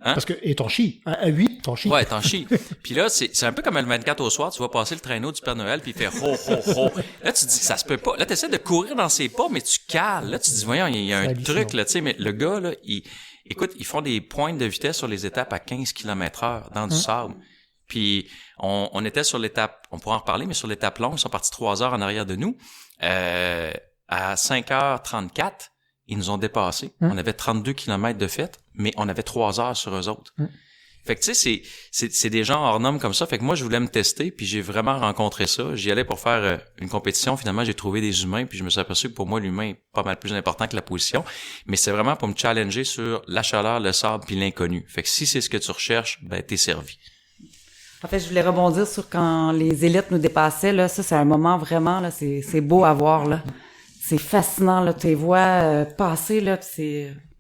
Hein? Parce que, et t'en chies. À 8, t'en chies. Ouais, t'en chies. Puis là, c'est un peu comme le 24 au soir, tu vas passer le traîneau du Père Noël puis il fait ho, ho, ho. Là, tu te dis, ça se peut pas. Là, t'essaies de courir dans ses pas, mais tu cales. Là, tu te dis, voyons, il y a un truc, là, tu sais, mais le gars, là, écoute, ils font des pointes de vitesse sur les étapes à 15 km/h dans du sable. Puis, on était sur l'étape, on pourra en reparler, mais sur l'étape longue, ils sont partis 3 heures en arrière de nous. À 5h34, ils nous ont dépassés. On avait 32 km de fête, mais on avait 3 heures sur eux autres. Fait que tu sais, c'est des gens hors normes comme ça. Fait que moi, je voulais me tester, puis j'ai vraiment rencontré ça. J'y allais pour faire une compétition. Finalement, j'ai trouvé des humains, puis je me suis aperçu que pour moi, l'humain est pas mal plus important que la position. Mais c'est vraiment pour me challenger sur la chaleur, le sable, puis l'inconnu. Fait que si c'est ce que tu recherches, ben t'es servi. En fait, je voulais rebondir sur quand les élites nous dépassaient, là. Ça, c'est un moment vraiment, là, c'est beau à voir, là. C'est fascinant, là. Tu les vois passer, là.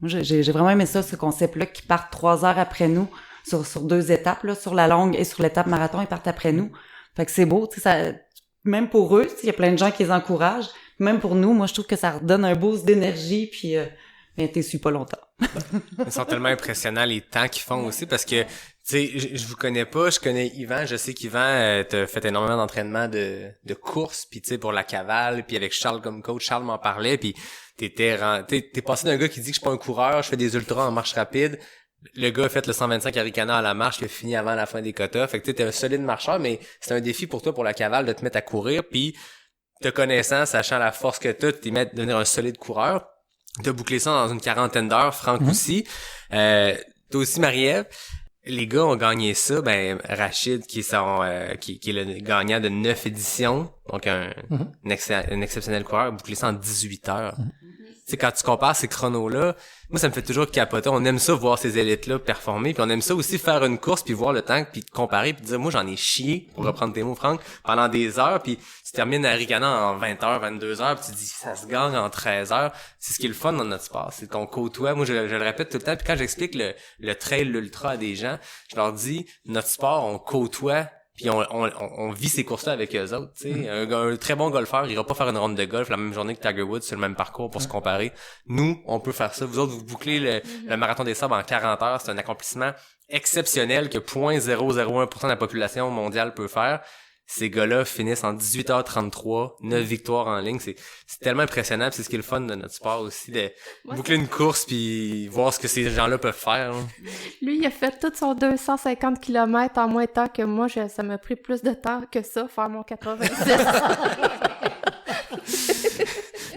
Moi, j'ai vraiment aimé ça, ce concept-là, qui partent 3 heures après nous sur 2 étapes, là, sur la longue et sur l'étape marathon, ils partent après nous. Fait que c'est beau, tu sais, ça, même pour eux, il y a plein de gens qui les encouragent. Même pour nous, moi, je trouve que ça redonne un boost d'énergie, puis t'es su pas longtemps. Ils sont tellement impressionnants, les temps qu'ils font aussi, parce que, tu sais, je vous connais pas, je connais Yvan, je sais qu'Yvan t'as fait énormément d'entraînement de course, puis tu sais, pour la cavale, puis avec Charles comme coach, Charles m'en parlait, puis t'es passé d'un gars qui dit que je suis pas un coureur, je fais des ultras en marche rapide. Le gars a fait le 125 Arikana à la marche, qui a fini avant la fin des quotas. Fait que tu sais, t'es un solide marcheur, mais c'est un défi pour toi, pour la cavale, de te mettre à courir, puis te connaissant, sachant la force que t'as, devenir un solide coureur. T'as bouclé ça dans une 40aine d'heures, Franck aussi. Toi aussi, Marie-Ève. Les gars ont gagné ça, Rachid, qui est le gagnant de 9 éditions, donc un exceptionnel coureur, a bouclé ça en 18 heures. Tu sais, quand tu compares ces chronos-là, moi, ça me fait toujours capoter. On aime ça, voir ces élites-là performer, puis on aime ça aussi faire une course, puis voir le temps, puis comparer, puis dire, moi, j'en ai chié, pour reprendre tes mots, Franck, pendant des heures, puis tu termines à Ricana en 20 heures, 22 heures, puis tu dis, ça se gagne en 13 heures. C'est ce qui est le fun dans notre sport, c'est qu'on côtoie. Moi, je le répète tout le temps, puis quand j'explique le trail, l'ultra à des gens, je leur dis, notre sport, on côtoie, puis on vit ces courses-là avec eux autres, tu sais. Un très bon golfeur, il ira pas faire une ronde de golf la même journée que Tiger Woods sur le même parcours pour se comparer. Nous, on peut faire ça. Vous autres, vous bouclez le marathon des sables en 40 heures. C'est un accomplissement exceptionnel que 0.001% de la population mondiale peut faire. Ces gars-là finissent en 18h33, 9 victoires en ligne. C'est tellement impressionnant, pis c'est ce qui est le fun de notre sport aussi, de boucler une course puis voir ce que ces gens-là peuvent faire. Hein. Lui, il a fait tout son 250 km en moins de temps que moi. Ça m'a pris plus de temps que ça, faire mon 86.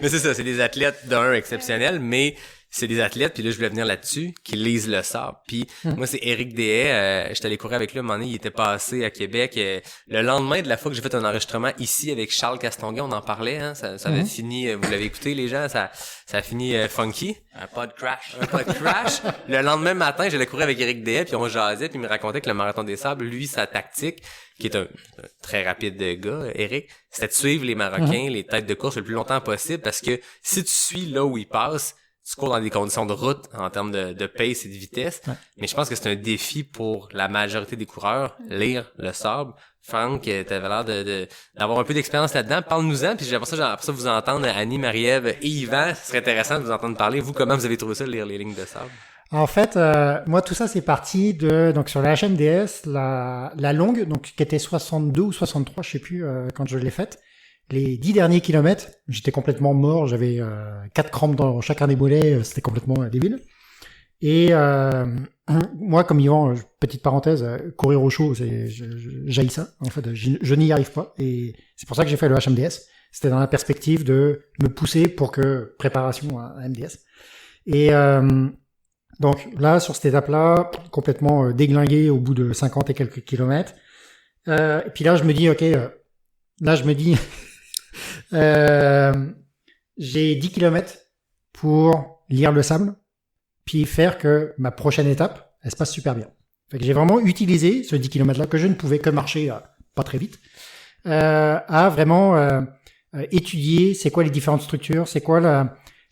Mais c'est ça, c'est des athlètes d'un exceptionnels, mais c'est des athlètes, puis là, je voulais venir là-dessus, qui lisent le sable. Puis moi, c'est Éric Dehaye, j'étais allé courir avec lui, à un moment donné, il était passé à Québec. Le lendemain de la fois que j'ai fait un enregistrement ici avec Charles Castonguay, on en parlait, hein, ça avait fini, vous l'avez écouté, les gens, ça a fini funky. Un pas de crash. Un pas de crash. Le lendemain matin, j'allais courir avec Éric Dehaye, puis on jasait, puis il me racontait que le marathon des sables, lui, sa tactique, qui est un très rapide gars, Éric, c'était de suivre les Marocains, les têtes de course le plus longtemps possible, parce que si tu suis là où ils passent, tu cours dans des conditions de route en termes de pace et de vitesse. Ouais. Mais je pense que c'est un défi pour la majorité des coureurs, lire le sable. Franck, t'avais l'air d'avoir un peu d'expérience là-dedans. Parle-nous-en, puis après ça, vous entendre Annie, Marie-Ève et Yvan. Ce serait intéressant de vous entendre parler. Vous, comment vous avez trouvé ça, de lire les lignes de sable? En fait, moi, tout ça, c'est parti donc sur la HMDS, la longue, donc, qui était 62 ou 63, je sais plus, quand je l'ai faite. Les 10 derniers kilomètres, j'étais complètement mort, j'avais 4 crampes dans chacun des mollets, c'était complètement débile. Et moi, comme Yvan, petite parenthèse, courir au chaud, j'haïs ça. En fait, je n'y arrive pas. Et c'est pour ça que j'ai fait le HMDS. C'était dans la perspective de me pousser pour que préparation à MDS. Et donc là, sur cette étape-là, complètement déglingué au bout de 50 et quelques kilomètres. Et puis là, je me dis, j'ai 10 km pour lire le sable, puis faire que ma prochaine étape, elle se passe super bien. Fait que j'ai vraiment utilisé ce 10 km là, que je ne pouvais que marcher pas très vite, à vraiment étudier c'est quoi les différentes structures, c'est quoi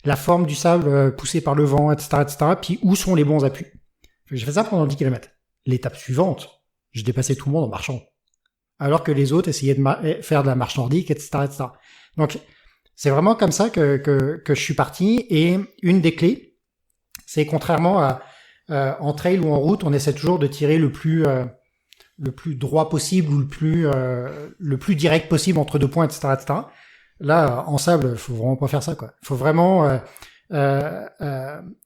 la forme du sable poussée par le vent, etc., puis où sont les bons appuis. Fait que j'ai fait ça pendant 10 km. L'étape suivante, j'ai dépassé tout le monde en marchant. Alors que les autres essayaient de faire de la marche nordique, etc., etc. Donc, c'est vraiment comme ça que je suis parti. Et une des clés, c'est contrairement à en trail ou en route, on essaie toujours de tirer le plus droit possible ou le plus direct possible entre deux points, etc., etc. Là, en sable, faut vraiment pas faire ça, quoi. Faut vraiment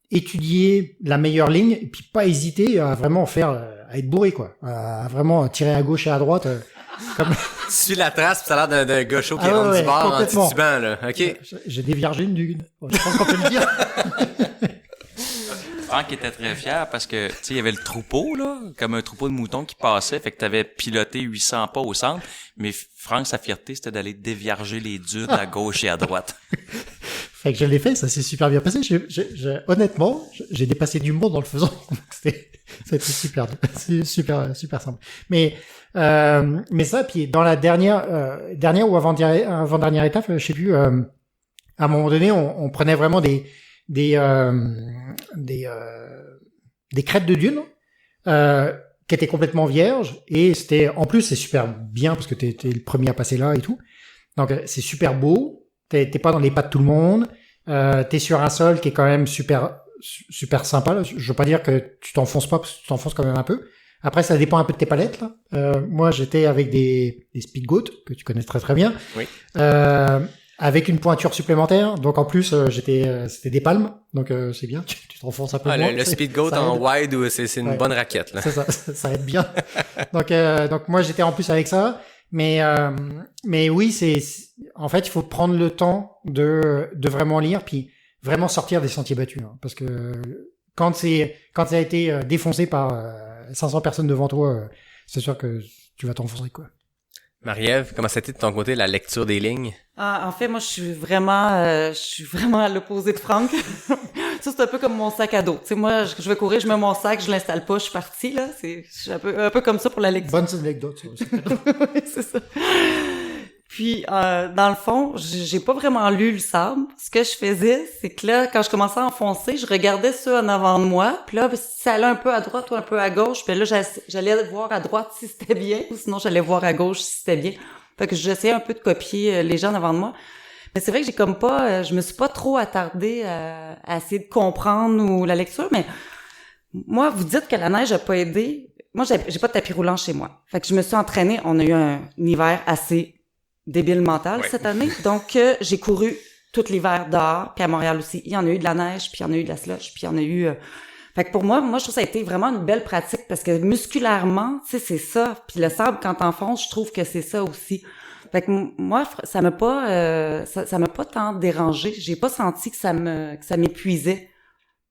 étudier la meilleure ligne et puis pas hésiter à vraiment à être bourré, quoi. À vraiment tirer à gauche et à droite. Comme... Tu suis la trace, pis ça a l'air d'un gars chaud qui rentre du bord en titubant, là. OK. J'ai déviergé une dune. Je pense qu'on peut le dire. Franck était très fier parce que, tu sais, il y avait le troupeau, là, comme un troupeau de moutons qui passait, fait que t'avais piloté 800 pas au centre, mais Franck, sa fierté, c'était d'aller dévierger les dunes à gauche et à droite. Fait que je l'ai fait, ça s'est super bien passé. Honnêtement, j'ai dépassé du monde en le faisant. C'était super simple. Mais ça, puis dans la dernière ou avant-dernière étape, je sais plus, à un moment donné, on prenait vraiment des crêtes de dune, qui étaient complètement vierges, et en plus, c'est super bien parce que t'es le premier à passer là et tout. Donc, c'est super beau. T'es pas dans les pas de tout le monde. T'es sur un sol qui est quand même super sympa. Là. Je veux pas dire que tu t'enfonces pas, parce que tu t'enfonces quand même un peu. Après, ça dépend un peu de tes palettes. Là. Moi, j'étais avec des speed goats que tu connais très bien. Oui. Avec une pointure supplémentaire. Donc en plus, c'était des palmes. Donc c'est bien. Tu t'enfonces un peu moins. Le speed goat en wide, c'est une bonne raquette. Là. C'est ça aide bien. Donc moi, j'étais en plus avec ça. Mais oui, en fait, il faut prendre le temps de vraiment lire, puis vraiment sortir des sentiers battus, hein, parce que quand ça a été défoncé par 500 personnes devant toi, c'est sûr que tu vas t'enfoncer, quoi. Marie-Ève, comment ça a été de ton côté la lecture des lignes? En fait, moi, je suis vraiment à l'opposé de Franck. Ça, c'est un peu comme mon sac à dos. Tu sais, moi, je vais courir, je mets mon sac, je l'installe pas, je suis partie, là. Je suis un peu comme ça pour la lecture. Bonne anecdote, ça. Oui, c'est ça. Puis, dans le fond, j'ai pas vraiment lu le sable. Ce que je faisais, c'est que là, quand je commençais à enfoncer, je regardais ceux en avant de moi. Puis là, si ça allait un peu à droite ou un peu à gauche, puis là, j'allais voir à droite si c'était bien, ou sinon j'allais voir à gauche si c'était bien. Fait que j'essayais un peu de copier les gens en avant de moi. Mais c'est vrai que j'ai comme pas, je me suis pas trop attardée à essayer de comprendre ou la lecture, mais moi, vous dites que la neige a pas aidé. Moi, j'ai pas de tapis roulant chez moi. Fait que je me suis entraînée. On a eu un hiver assez débile mental cette année. Donc, j'ai couru tout l'hiver dehors. Puis à Montréal aussi, il y en a eu de la neige, puis il y en a eu de la slush, puis il y en a eu... Fait que pour moi, je trouve que ça a été vraiment une belle pratique parce que musculairement, tu sais, c'est ça. Puis le sable, quand t'enfonces, je trouve que c'est ça aussi. Fait que moi, ça m'a pas tant dérangé. J'ai pas senti que ça m'épuisait.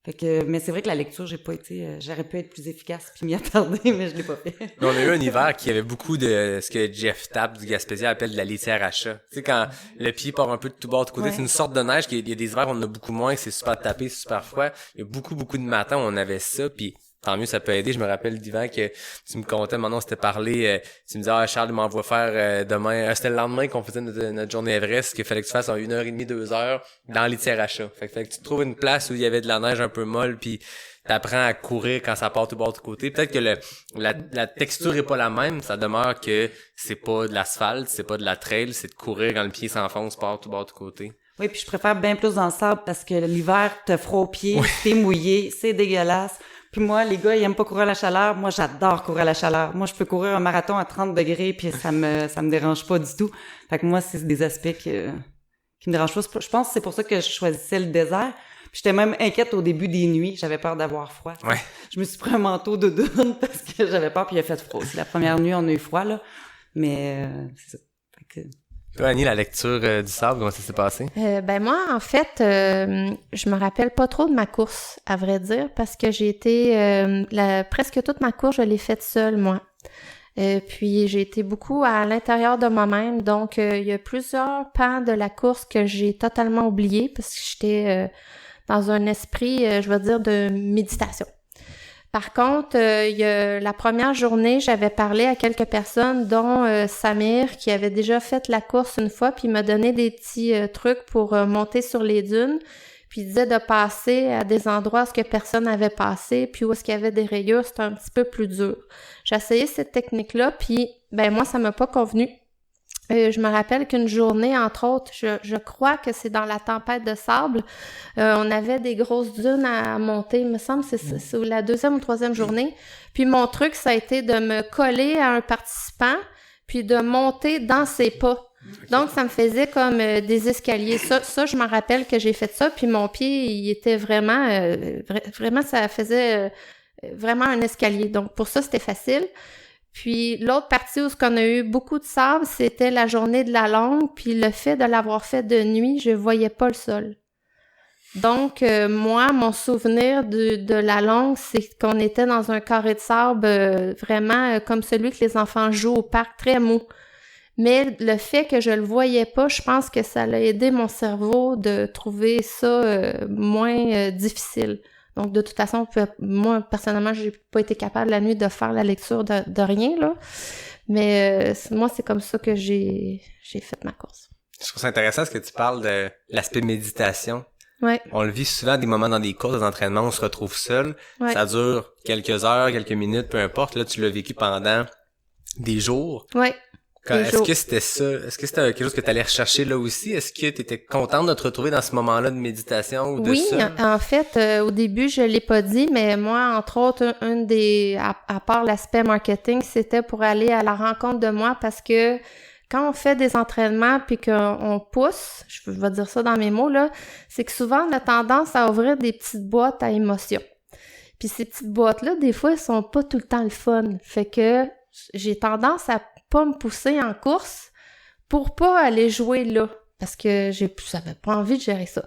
Fait que, mais c'est vrai que la lecture, j'aurais pu être plus efficace puis m'y attarder, mais je l'ai pas fait. On a eu un hiver qui avait beaucoup de ce que Jeff Tapp du Gaspésia appelle de la litière à chat. Tu sais, quand le pied part un peu de tout bord de côté, c'est une sorte de neige il y a des hivers où on en a beaucoup moins, c'est super tapé, c'est super froid. Il y a beaucoup de matins où on avait ça, puis tant mieux, ça peut aider. Je me rappelle d'hiver que tu me contais, maintenant on s'était parlé, tu me disais, Charles, il m'envoie faire demain, c'était le lendemain qu'on faisait notre journée Everest, qu'il fallait que tu fasses en 1h30, 2h dans litière à chat. Fait que tu trouves une place où il y avait de la neige un peu molle, puis t'apprends à courir quand ça part tout bord de côté. Peut-être que la texture est pas la même, ça demeure que c'est pas de l'asphalte, c'est pas de la trail, c'est de courir quand le pied s'enfonce part tout bord de côté. Oui, puis je préfère bien plus dans le sable parce que l'hiver, t'as froid aux pieds, t'es mouillé, c'est dégueulasse. Puis moi, les gars, ils aiment pas courir à la chaleur. Moi, j'adore courir à la chaleur. Moi, je peux courir un marathon à 30 degrés puis ça me dérange pas du tout. Fait que moi, c'est des aspects qui me dérangent pas. Je pense que c'est pour ça que je choisissais le désert. Puis j'étais même inquiète au début des nuits. J'avais peur d'avoir froid. Ouais. Je me suis pris un manteau de doudoune parce que j'avais peur puis il a fait froid aussi. La première nuit, on a eu froid, là. Mais c'est ça. Fait que... Toi, Annie, la lecture du sable, comment ça s'est passé? Ben moi, en fait, je me rappelle pas trop de ma course, à vrai dire, parce que j'ai été... presque toute ma course, je l'ai faite seule, moi. Puis j'ai été beaucoup à l'intérieur de moi-même, donc il y a plusieurs pans de la course que j'ai totalement oubliés, parce que j'étais dans un esprit, je vais dire, de méditation. Par contre, il y a la première journée, j'avais parlé à quelques personnes, dont Samir, qui avait déjà fait la course une fois, puis il m'a donné des petits trucs pour monter sur les dunes. Puis il disait de passer à des endroits où personne n'avait passé, puis où est-ce qu'il y avait des rayures, c'était un petit peu plus dur. J'ai essayé cette technique-là, puis ben moi, ça m'a pas convenu. Je me rappelle qu'une journée, entre autres, je crois que c'est dans la tempête de sable, on avait des grosses dunes à monter, il me semble, c'est la deuxième ou troisième journée. Puis mon truc, ça a été de me coller à un participant, puis de monter dans ses pas. Donc, ça me faisait comme des escaliers. Ça, je me rappelle que j'ai fait ça, puis mon pied, il était vraiment, vraiment, ça faisait vraiment un escalier. Donc, pour ça, c'était facile. Puis l'autre partie où on a eu beaucoup de sable, c'était la journée de la longue, puis le fait de l'avoir fait de nuit, je voyais pas le sol. Donc, moi, mon souvenir de la longue, c'est qu'on était dans un carré de sable vraiment comme celui que les enfants jouent au parc, très mou. Mais le fait que je le voyais pas, je pense que ça a aidé mon cerveau de trouver ça moins difficile. Donc, de toute façon, moi, personnellement, j'ai pas été capable la nuit de faire la lecture de rien, là. Mais moi, c'est comme ça que j'ai fait ma course. Je trouve ça intéressant ce que tu parles de l'aspect méditation. Ouais. On le vit souvent des moments dans des courses, des entraînements, on se retrouve seul. Ouais. Ça dure quelques heures, quelques minutes, peu importe. Là, tu l'as vécu pendant des jours. Ouais. Est-ce que c'était ça? Est-ce que c'était quelque chose que tu allais rechercher là aussi? Est-ce que tu étais contente de te retrouver dans ce moment-là de méditation ou de oui, ça? En fait, au début, je l'ai pas dit, mais moi, entre autres, à part l'aspect marketing, c'était pour aller à la rencontre de moi parce que quand on fait des entraînements puis qu'on pousse, je vais dire ça dans mes mots, là, c'est que souvent, on a tendance à ouvrir des petites boîtes à émotions. Puis ces petites boîtes-là, des fois, elles sont pas tout le temps le fun. Fait que j'ai tendance à pas me pousser en course pour pas aller jouer là, parce que j'avais pas envie de gérer ça.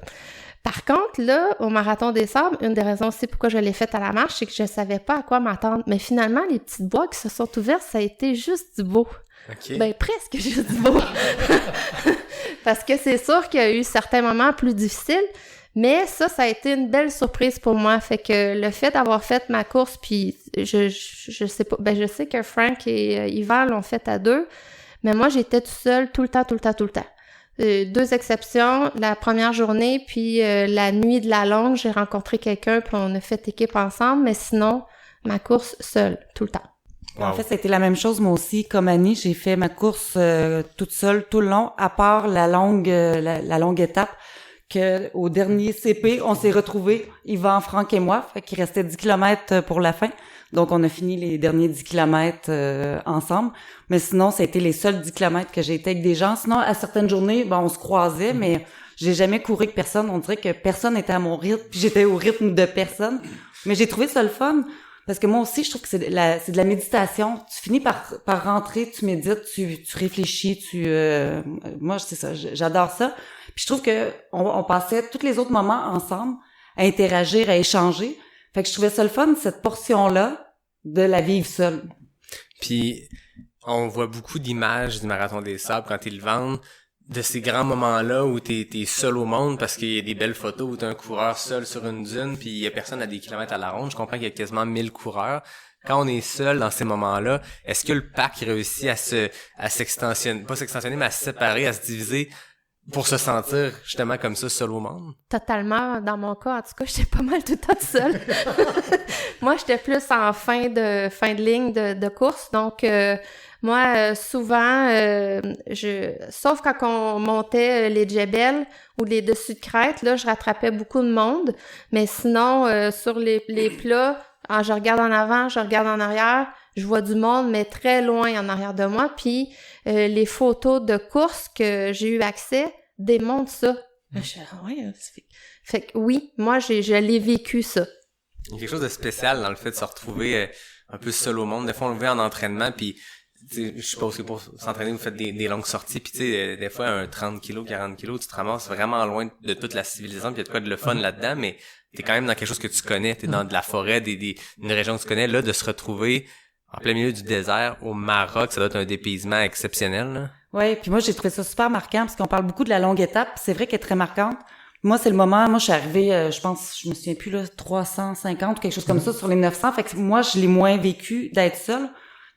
Par contre, là, au Marathon des Sables, une des raisons aussi pourquoi je l'ai faite à la marche, c'est que je savais pas à quoi m'attendre. Mais finalement, les petites boîtes qui se sont ouvertes, ça a été juste du beau. Okay. Ben, presque juste du beau. Parce que c'est sûr qu'il y a eu certains moments plus difficiles, mais ça a été une belle surprise pour moi. Fait que le fait d'avoir fait ma course, puis je sais pas, ben je sais que Frank et Yvan l'ont fait à deux, mais moi j'étais toute seule tout le temps. Deux exceptions, la première journée, puis la nuit de la longue, j'ai rencontré quelqu'un, puis on a fait équipe ensemble, mais sinon, ma course seule, tout le temps. Wow. En fait, ça a été la même chose, moi aussi. Comme Annie, j'ai fait ma course toute seule, tout le long, à part la longue étape, que au dernier CP, on s'est retrouvés, Yvan, Franck et moi, fait qu'il restait 10 km pour la fin. Donc, on a fini les derniers 10 km ensemble. Mais sinon, ça a été les seuls 10 km que j'ai été avec des gens. Sinon, à certaines journées, on se croisait, mais j'ai jamais couru avec personne. On dirait que personne était à mon rythme, puis j'étais au rythme de personne. Mais j'ai trouvé ça le fun, parce que moi aussi, je trouve que c'est de la méditation. Tu finis par rentrer, tu médites, tu réfléchis, moi, c'est ça, j'adore ça. Puis je trouve que on passait tous les autres moments ensemble à interagir, à échanger. Fait que je trouvais ça le fun, cette portion-là, de la vivre seule. Puis, on voit beaucoup d'images du Marathon des Sables quand ils le vendent, de ces grands moments-là où t'es seul au monde parce qu'il y a des belles photos où t'es un coureur seul sur une dune puis il y a personne à des kilomètres à la ronde. Je comprends qu'il y a quasiment 1000 coureurs. Quand on est seul dans ces moments-là, est-ce que le pack réussit à s'extensionner, pas s'extensionner, mais à se séparer, à se diviser pour se sentir justement comme ça seul au monde? Totalement. Dans mon cas, en tout cas, j'étais pas mal tout le temps seule. Moi, j'étais plus en fin de ligne de course. Donc, moi, souvent, sauf quand on montait les djebels ou les dessus de crête, là, je rattrapais beaucoup de monde. Mais sinon, sur les plats, je regarde en avant, je regarde en arrière, je vois du monde, mais très loin en arrière de moi. Puis, les photos de course que j'ai eu accès démontrent ça. Fait que oui, moi, je l'ai vécu, ça. Il y a quelque chose de spécial dans le fait de se retrouver un peu seul au monde. Des fois, on le voit en entraînement, puis je suppose que pour s'entraîner, vous faites des longues sorties, puis tu sais, des fois, un 30 kilos, 40 kilos, tu te ramasses vraiment loin de toute la civilisation, puis il y a de quoi de le fun là-dedans, mais t'es quand même dans quelque chose que tu connais, t'es dans de la forêt, une région que tu connais, là, de se retrouver en plein milieu du désert, au Maroc, ça doit être un dépaysement exceptionnel, là. Ouais, puis moi, j'ai trouvé ça super marquant, parce qu'on parle beaucoup de la longue étape, c'est vrai qu'elle est très marquante. Moi, c'est le moment, moi, je suis arrivée, je pense, je me souviens plus, là, 350 ou quelque chose comme ça sur les 900, fait que moi, je l'ai moins vécu d'être seule,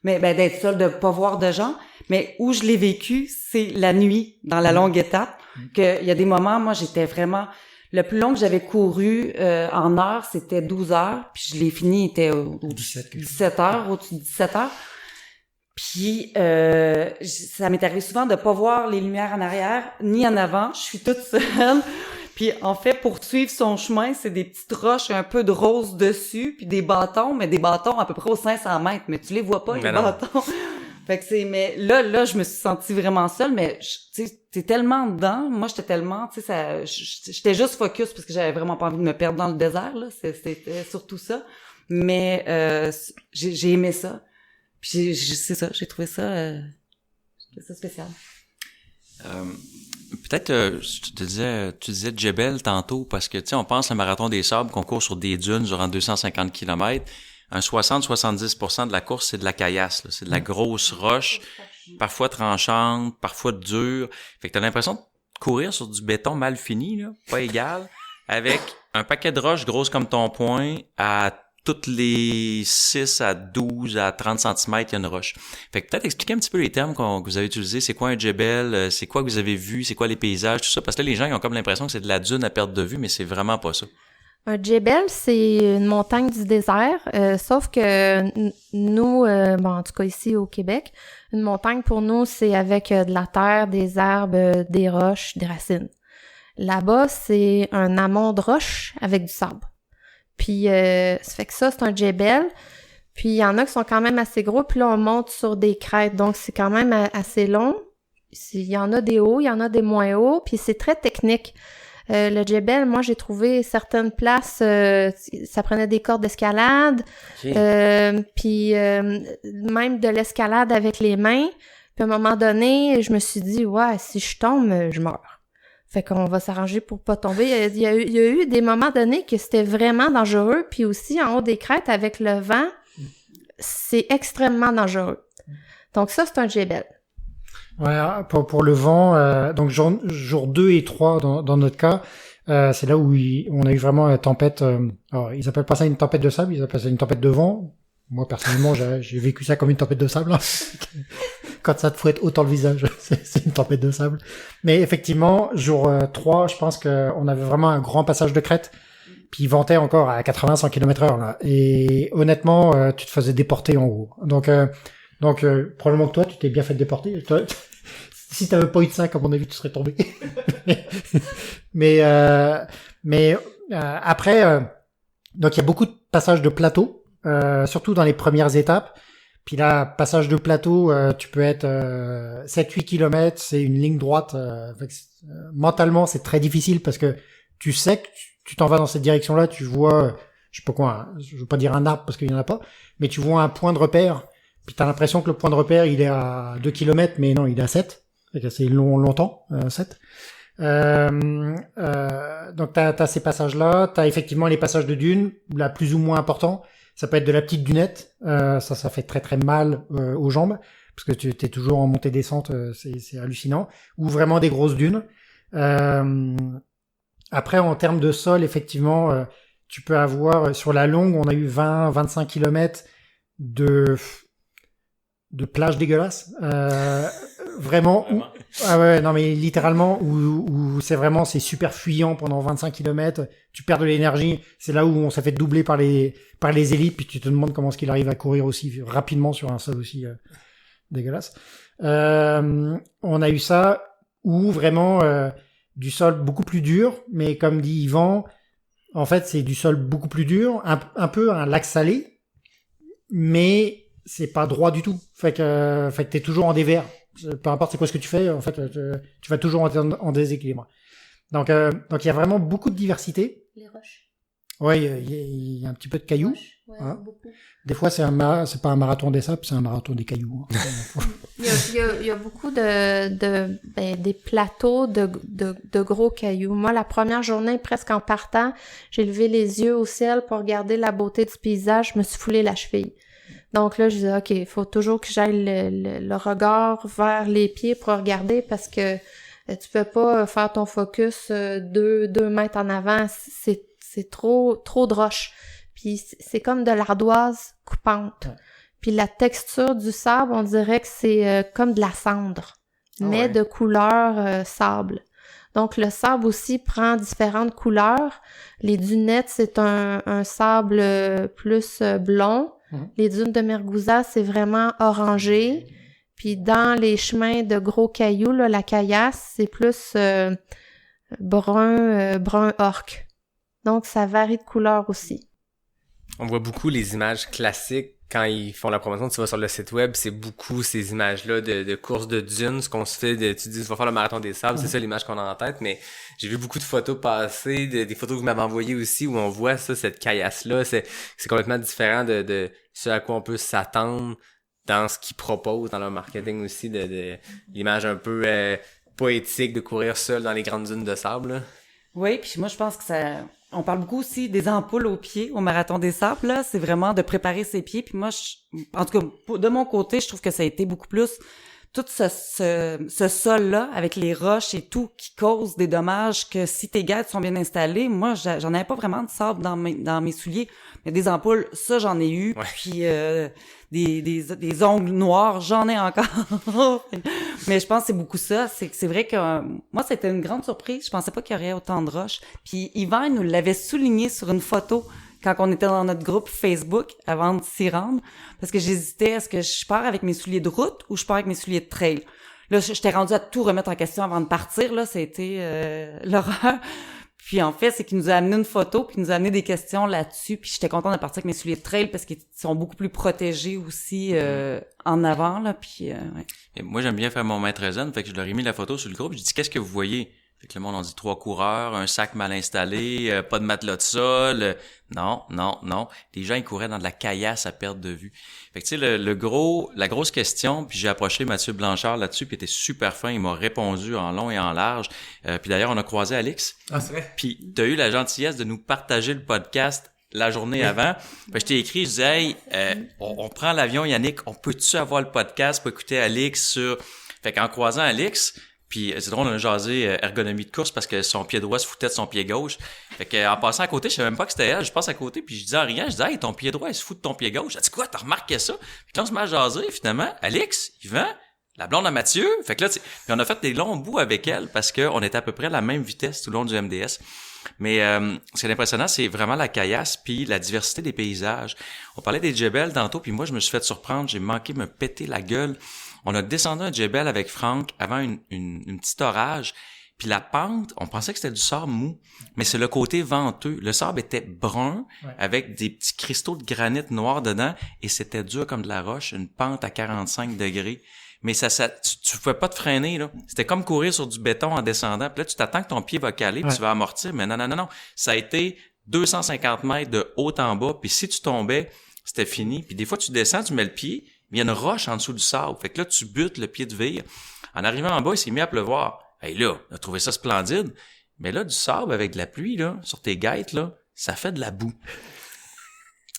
mais d'être seule, de pas voir de gens, mais où je l'ai vécu, c'est la nuit, dans la longue étape, que il y a des moments, moi, j'étais vraiment... Le plus long que j'avais couru en heure, c'était 12 heures, puis je l'ai fini, il était au 17 heures, au-dessus de 17 heures. Puis ça m'est arrivé souvent de pas voir les lumières en arrière ni en avant. Je suis toute seule. Puis en fait, pour suivre son chemin, c'est des petites roches, un peu de rose dessus, puis des bâtons, mais des bâtons à peu près aux 500 mètres. Mais tu les vois pas, les bâtons. Fait que mais là, je me suis sentie vraiment seule, mais tu sais, t'es tellement dedans. Moi, j'étais tellement, tu sais, j'étais juste focus parce que j'avais vraiment pas envie de me perdre dans le désert, là. C'était surtout ça. Mais j'ai aimé ça. Puis c'est ça, j'ai trouvé ça spécial. Peut-être, tu disais Djebel tantôt, parce que, tu sais, on pense le Marathon des Sables qu'on court sur des dunes durant 250 km. Un 60-70% de la course, c'est de la caillasse, là. C'est de la grosse roche. parfois tranchantes, parfois dures. Fait que t'as l'impression de courir sur du béton mal fini, là, pas égal, avec un paquet de roches grosses comme ton poing à toutes les 6 à 12 à 30 cm, il y a une roche. Fait que peut-être expliquer un petit peu les termes que vous avez utilisés. C'est quoi un djebel? C'est quoi que vous avez vu? C'est quoi les paysages? Tout ça. Parce que là, les gens, ils ont comme l'impression que c'est de la dune à perte de vue, mais c'est vraiment pas ça. Un djebel, c'est une montagne du désert, sauf que nous, en tout cas ici au Québec, une montagne pour nous, c'est avec de la terre, des herbes, des roches, des racines. Là-bas, c'est un amont de roches avec du sable. Puis ça fait que ça, c'est un djebel. Puis il y en a qui sont quand même assez gros, puis là, on monte sur des crêtes, donc c'est quand même assez long. Il y en a des hauts, il y en a des moins hauts, puis c'est très technique. Le djebel, moi, j'ai trouvé certaines places, ça prenait des cordes d'escalade, puis même de l'escalade avec les mains. Puis à un moment donné, je me suis dit, ouais, si je tombe, je meurs. Fait qu'on va s'arranger pour pas tomber. Il y a eu des moments donnés que c'était vraiment dangereux, puis aussi en haut des crêtes avec le vent, c'est extrêmement dangereux. Donc ça, c'est un djebel. Ouais, pour le vent, donc jour 2 et 3 dans notre cas, c'est là où on a eu vraiment une tempête. Alors, ils appellent pas ça une tempête de sable, ils appellent ça une tempête de vent. Moi, personnellement, j'ai vécu ça comme une tempête de sable. Quand ça te fouette autant le visage, c'est une tempête de sable. Mais effectivement, jour 3, je pense qu'on avait vraiment un grand passage de crête. Puis il ventait encore à 80-100 km/h, là. Et honnêtement, tu te faisais déporter en haut. Donc probablement que toi, tu t'es bien fait déporter. Toi, si t'avais pas eu de ça, à mon avis, tu serais tombé. mais après, donc il y a beaucoup de passages de plateau, surtout dans les premières étapes. Puis là, passage de plateau, tu peux être 7-8 km, c'est une ligne droite. Mentalement, c'est très difficile parce que tu sais que tu t'en vas dans cette direction-là, tu vois, je sais pas quoi, je veux pas dire un arbre parce qu'il y en a pas, mais tu vois un point de repère. Puis t'as l'impression que le point de repère, il est à 2 km, mais non, il est à 7. C'est longtemps, 7. Donc t'as ces passages-là, t'as effectivement les passages de dunes, là plus ou moins importants. Ça peut être de la petite dunette, ça fait très très mal aux jambes, parce que tu t'es toujours en montée-descente, c'est hallucinant. Ou vraiment des grosses dunes. Après, en termes de sol, effectivement, tu peux avoir, sur la longue, on a eu 20-25 km de plages dégueulasses. Vraiment. Ah ouais, non mais littéralement, où c'est super fuyant pendant 25 km, tu perds de l'énergie, c'est là où on s'est fait doubler par les élites, puis tu te demandes comment est-ce qu'il arrive à courir aussi rapidement sur un sol aussi dégueulasse. On a eu ça, où vraiment du sol beaucoup plus dur, mais comme dit Yvan, en fait c'est du sol beaucoup plus dur, un peu un lac salé, mais c'est pas droit du tout. Fait que t'es toujours en dévers. Peu importe c'est quoi ce que tu fais, en fait, tu vas toujours en déséquilibre. Donc il y a vraiment beaucoup de diversité. Les roches. Ouais, il y a un petit peu de cailloux. Ouais, hein. Beaucoup. Des fois, c'est pas un marathon des sables, c'est un marathon des cailloux. Hein. Il y a beaucoup des plateaux de gros cailloux. Moi, la première journée, presque en partant, j'ai levé les yeux au ciel pour regarder la beauté du paysage. Je me suis foulé la cheville. Donc là, je disais, OK, il faut toujours que j'aille le regard vers les pieds pour regarder parce que tu peux pas faire ton focus 2 mètres en avant. C'est trop de roches. Puis c'est comme de l'ardoise coupante. Ouais. Puis la texture du sable, on dirait que c'est comme de la cendre, mais de couleur sable. Donc le sable aussi prend différentes couleurs. Les dunettes, c'est un sable plus blond. Les dunes de Merguza, c'est vraiment orangé. Puis dans les chemins de gros cailloux, là, la caillasse, c'est plus brun ocre. Donc ça varie de couleur aussi. On voit beaucoup les images classiques quand ils font la promotion. Tu vas sur le site web, c'est beaucoup ces images-là de courses de dunes, ce qu'on se fait, tu dis, tu vas faire le marathon des sables, c'est ça l'image qu'on a en tête, mais j'ai vu beaucoup de photos passer, des photos que vous m'avez envoyées aussi, où on voit ça, cette caillasse-là, c'est complètement différent de ce à quoi on peut s'attendre dans ce qu'ils proposent, dans leur marketing aussi, de l'image un peu poétique de courir seul dans les grandes dunes de sable, là. Oui, puis moi, je pense que ça... On parle beaucoup aussi des ampoules aux pieds au Marathon des Sables, là. C'est vraiment de préparer ses pieds. Puis moi, en tout cas, de mon côté, je trouve que ça a été beaucoup plus tout ce sol-là, avec les roches et tout, qui cause des dommages que si tes guides sont bien installés, moi, j'en avais pas vraiment de sable dans mes souliers. Mais des ampoules, ça, j'en ai eu. Ouais. Puis des ongles noirs, j'en ai encore. Mais je pense que c'est beaucoup ça. C'est vrai que moi, c'était une grande surprise. Je pensais pas qu'il y aurait autant de roches. Puis Yvan nous l'avait souligné sur une photo quand on était dans notre groupe Facebook avant de s'y rendre, parce que j'hésitais, est-ce que je pars avec mes souliers de route ou je pars avec mes souliers de trail? Là, j'étais rendue à tout remettre en question avant de partir, là, c'était l'horreur. Puis en fait, c'est qu'il nous a amené une photo, puis il nous a amené des questions là-dessus, puis j'étais contente de partir avec mes souliers de trail parce qu'ils sont beaucoup plus protégés aussi en avant, là, puis ouais. Et moi, j'aime bien faire mon maître zen, fait que je leur ai mis la photo sur le groupe, je dis, qu'est-ce que vous voyez? Fait que le monde, on dit 3 coureurs, un sac mal installé, pas de matelas de sol. Non. Les gens, ils couraient dans de la caillasse à perte de vue. Fait que tu sais, la grosse question, puis j'ai approché Mathieu Blanchard là-dessus, puis il était super fin, il m'a répondu en long et en large. Puis d'ailleurs, on a croisé Alix. Ah, c'est vrai? Puis t'as eu la gentillesse de nous partager le podcast la journée avant. Fait que je t'ai écrit, je disais, hey, on prend l'avion, Yannick, on peut-tu avoir le podcast pour écouter Alix sur... Fait qu'en croisant Alix... Puis c'est drôle, on a jasé ergonomie de course parce que son pied droit se foutait de son pied gauche. Fait que en passant à côté, je savais même pas que c'était elle. Je passe à côté, puis je dis en riant, je dis, hey, ton pied droit, il se fout de ton pied gauche. Elle dit quoi, t'as remarqué ça? Puis là, on se met à jaser, finalement, Alix, Yvan, la blonde à Mathieu. Fait que là, puis on a fait des longs bouts avec elle parce que on était à peu près à la même vitesse tout le long du MDS. Mais ce qui est impressionnant, c'est vraiment la caillasse puis la diversité des paysages. On parlait des djebels tantôt, puis moi, je me suis fait surprendre. J'ai manqué de me péter la gueule. On a descendu un djebel avec Franck avant une petite orage. Puis la pente, on pensait que c'était du sable mou, mais c'est le côté venteux. Le sable était brun, avec des petits cristaux de granit noirs dedans, et c'était dur comme de la roche, une pente à 45 degrés. Mais tu pouvais pas te freiner, là. C'était comme courir sur du béton en descendant. Puis là, tu t'attends que ton pied va caler, puis tu vas amortir. Mais non. Ça a été 250 mètres de haut en bas, puis si tu tombais, c'était fini. Puis des fois, tu descends, tu mets le pied, mais il y a une roche en dessous du sable. Fait que là, tu butes le pied de vire. En arrivant en bas, il s'est mis à pleuvoir. Hey là, on a trouvé ça splendide. Mais là, du sable avec de la pluie, là, sur tes guêtres, là, ça fait de la boue.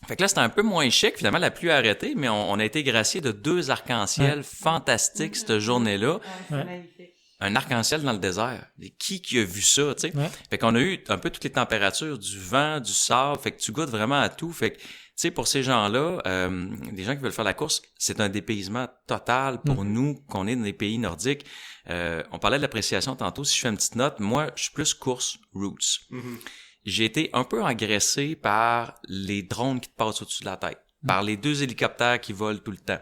Fait que là, c'était un peu moins chic. Finalement, la pluie a arrêté, mais on a été graciés de 2 arcs-en-ciel fantastiques cette journée-là. C'est magnifique. Un arc-en-ciel dans le désert. Qui a vu ça, tu sais? Fait qu'on a eu un peu toutes les températures, du vent, du sable. Fait que tu goûtes vraiment à tout. Fait que, tu sais, pour ces gens-là, les gens qui veulent faire la course, c'est un dépaysement total pour nous, qu'on est dans des pays nordiques. On parlait de l'appréciation tantôt. Si je fais une petite note, moi, je suis plus course roots. J'ai été un peu agressé par les drones qui te passent au-dessus de la tête, par les 2 hélicoptères qui volent tout le temps,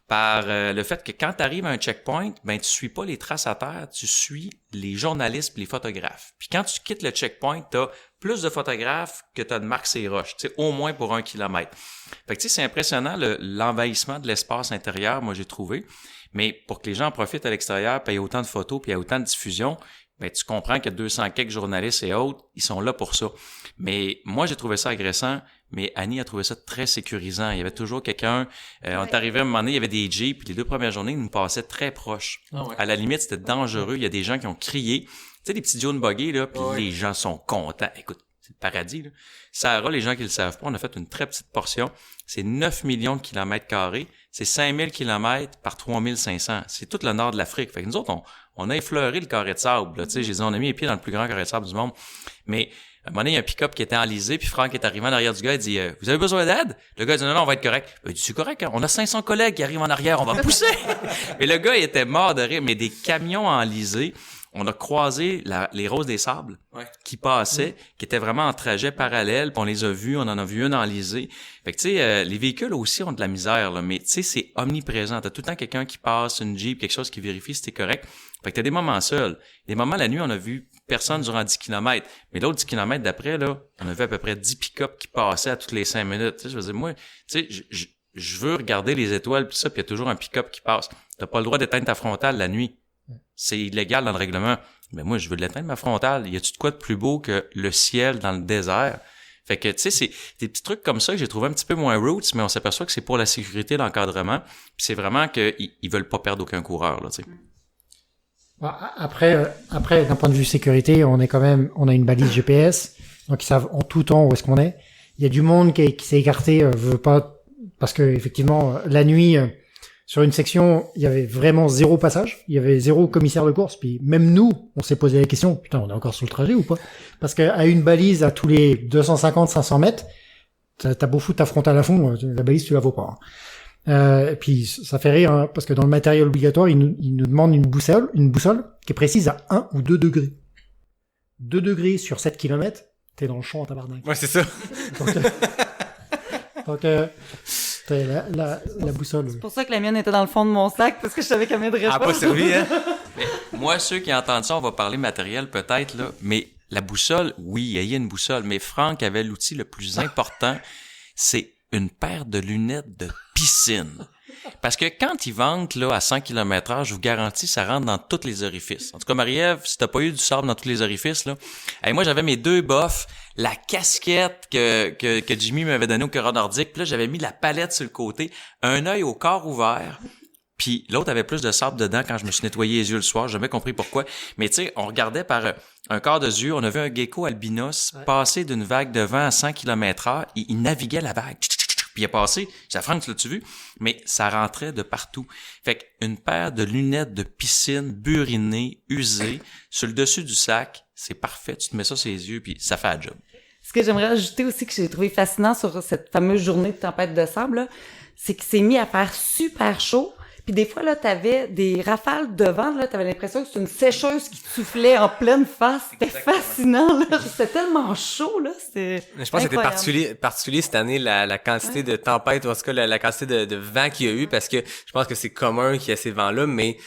par le fait que quand tu arrives à un checkpoint, ben tu suis pas les traces à terre, tu suis les journalistes et les photographes. Puis quand tu quittes le checkpoint, tu as plus de photographes que tu as de marques sur les roches, tu sais, au moins pour 1 kilomètre. Fait que tu sais, c'est impressionnant l'envahissement de l'espace intérieur, moi j'ai trouvé. Mais pour que les gens profitent à l'extérieur, payent autant de photos, puis il y a autant de diffusion, ben tu comprends que 200 quelques journalistes et autres, ils sont là pour ça. Mais moi, j'ai trouvé ça agressant, mais Annie a trouvé ça très sécurisant. Il y avait toujours quelqu'un, on est arrivé à un moment donné, il y avait des jeeps, puis les 2 premières journées, ils nous passaient très proches. À la limite, c'était dangereux. Il y a des gens qui ont crié. Tu sais, des petits Dune buggy, là, puis les gens sont contents. Écoute, c'est le paradis, là. Sahara, les gens qui le savent pas, on a fait une très petite portion. C'est 9 millions de kilomètres carrés. C'est 5000 kilomètres par 3500. C'est tout le nord de l'Afrique. Fait que nous autres, on a effleuré le carré de sable, là. Tu sais, j'ai dit, on a mis les pieds dans le plus grand carré de sable du monde. Mais, à un moment donné, il y a un pick-up qui était enlisé, puis Franck est arrivé en arrière du gars, il dit, vous avez besoin d'aide? Le gars dit, non, on va être correct. Il dit, c'est correct, hein? On a 500 collègues qui arrivent en arrière, on va pousser. Et le gars, il était mort de rire, mais des camions enlisés. On a croisé les roses des sables qui passaient, qui étaient vraiment en trajet parallèle, puis on les a vus, on en a vu une enlisée. Fait que tu sais, les véhicules aussi ont de la misère, là, mais tu sais, c'est omniprésent. T'as tout le temps quelqu'un qui passe, une Jeep, quelque chose qui vérifie si t'es correct. Fait que t'as des moments seuls. Des moments la nuit, on a vu personne durant 10 km. Mais l'autre 10 km d'après, là, on a vu à peu près 10 pick-up qui passaient à toutes les 5 minutes. Tu sais, je veux dire, moi, tu sais, je veux regarder les étoiles, puis ça, puis il y a toujours un pick-up qui passe. T'as pas le droit d'éteindre ta frontale la nuit. C'est illégal dans le règlement. Mais moi, je veux l'éteindre, ma frontale. Y a-tu de quoi de plus beau que le ciel dans le désert? Fait que, tu sais, c'est des petits trucs comme ça que j'ai trouvé un petit peu moins roots, mais on s'aperçoit que c'est pour la sécurité, l'encadrement. Puis c'est vraiment qu'ils veulent pas perdre aucun coureur, là, tu sais. Après, d'un point de vue sécurité, on a une balise GPS, donc ils savent en tout temps où est-ce qu'on est. Il y a du monde qui s'est écarté, veut pas, parce que effectivement, la nuit, Sur une section, il y avait vraiment 0 passage, il y avait 0 commissaire de course, puis même nous, on s'est posé la question, putain, on est encore sur le trajet ou pas? Parce qu'à une balise, à tous les 250-500 mètres, t'as beau foutre ta frontale à fond, la balise, tu la vois pas. Et puis, ça fait rire, hein, parce que dans le matériel obligatoire, il nous demande une boussole qui est précise à 1 ou 2 degrés. 2 degrés sur 7 km, t'es dans le champ en tabarnak. Ouais, c'est ça. Donc, la boussole. C'est pour ça que la mienne était dans le fond de mon sac, parce que je savais qu'elle m'aiderait Ah, pas servi, hein? Mais moi, ceux qui entendent ça, on va parler matériel peut-être, là, mais la boussole, oui, il y a une boussole, mais Franck avait l'outil le plus important, c'est une paire de lunettes de piscine. Parce que quand ils vendent là, à 100 km/h, je vous garantis, ça rentre dans tous les orifices. En tout cas, Marie-Ève, si t'as pas eu du sable dans tous les orifices, là, moi, j'avais mes 2 boffes, la casquette que Jimmy m'avait donnée au Cœur nordique, puis là, j'avais mis la palette sur le côté, un œil au corps ouvert, puis l'autre avait plus de sable dedans quand je me suis nettoyé les yeux le soir, j'ai jamais compris pourquoi. Mais tu sais, on regardait par un quart de yeux, on a vu un gecko albinos passer d'une vague de vent à 100 km/h, il naviguait la vague. Puis il est passé, j'ai Franck, tu l'as-tu vu? Mais ça rentrait de partout. Fait qu'une paire de lunettes de piscine burinées, usées, sur le dessus du sac, c'est parfait. Tu te mets ça sur les yeux, puis ça fait la job. Ce que j'aimerais ajouter aussi, que j'ai trouvé fascinant sur cette fameuse journée de tempête de sable, là, c'est qu'il s'est mis à faire super chaud. Puis des fois, là, t'avais des rafales de vent, là, t'avais l'impression que c'était une sécheuse qui te soufflait en pleine face. C'était fascinant, là. C'était tellement chaud, là. C'était Je pense que c'était particulier cette année, la quantité de tempêtes, ou en tout cas, la quantité de vent qu'il y a eu, parce que je pense que c'est commun qu'il y ait ces vents-là, mais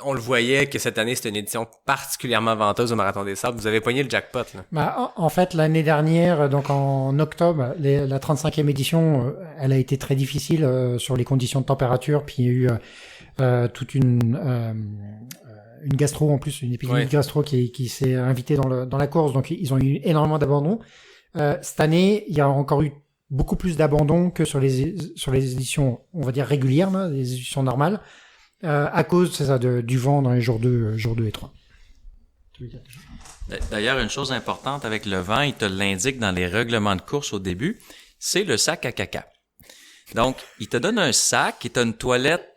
on le voyait que cette année, c'était une édition particulièrement venteuse au Marathon des Sables. Vous avez pogné le jackpot, là. Bah, en fait, l'année dernière, donc en octobre, la 35e édition, elle a été très difficile sur les conditions de température, puis il y a eu toute une gastro en plus, une épidémie de gastro qui s'est invitée dans la course, donc ils ont eu énormément d'abandon. Cette année, il y a encore eu beaucoup plus d'abandon que sur les éditions, on va dire régulières, là, les éditions normales. À cause, c'est ça, du vent dans les jours 2 et 3. D'ailleurs, une chose importante avec le vent, il te l'indique dans les règlements de course au début, c'est le sac à caca. Donc, il te donne un sac et tu as une toilette,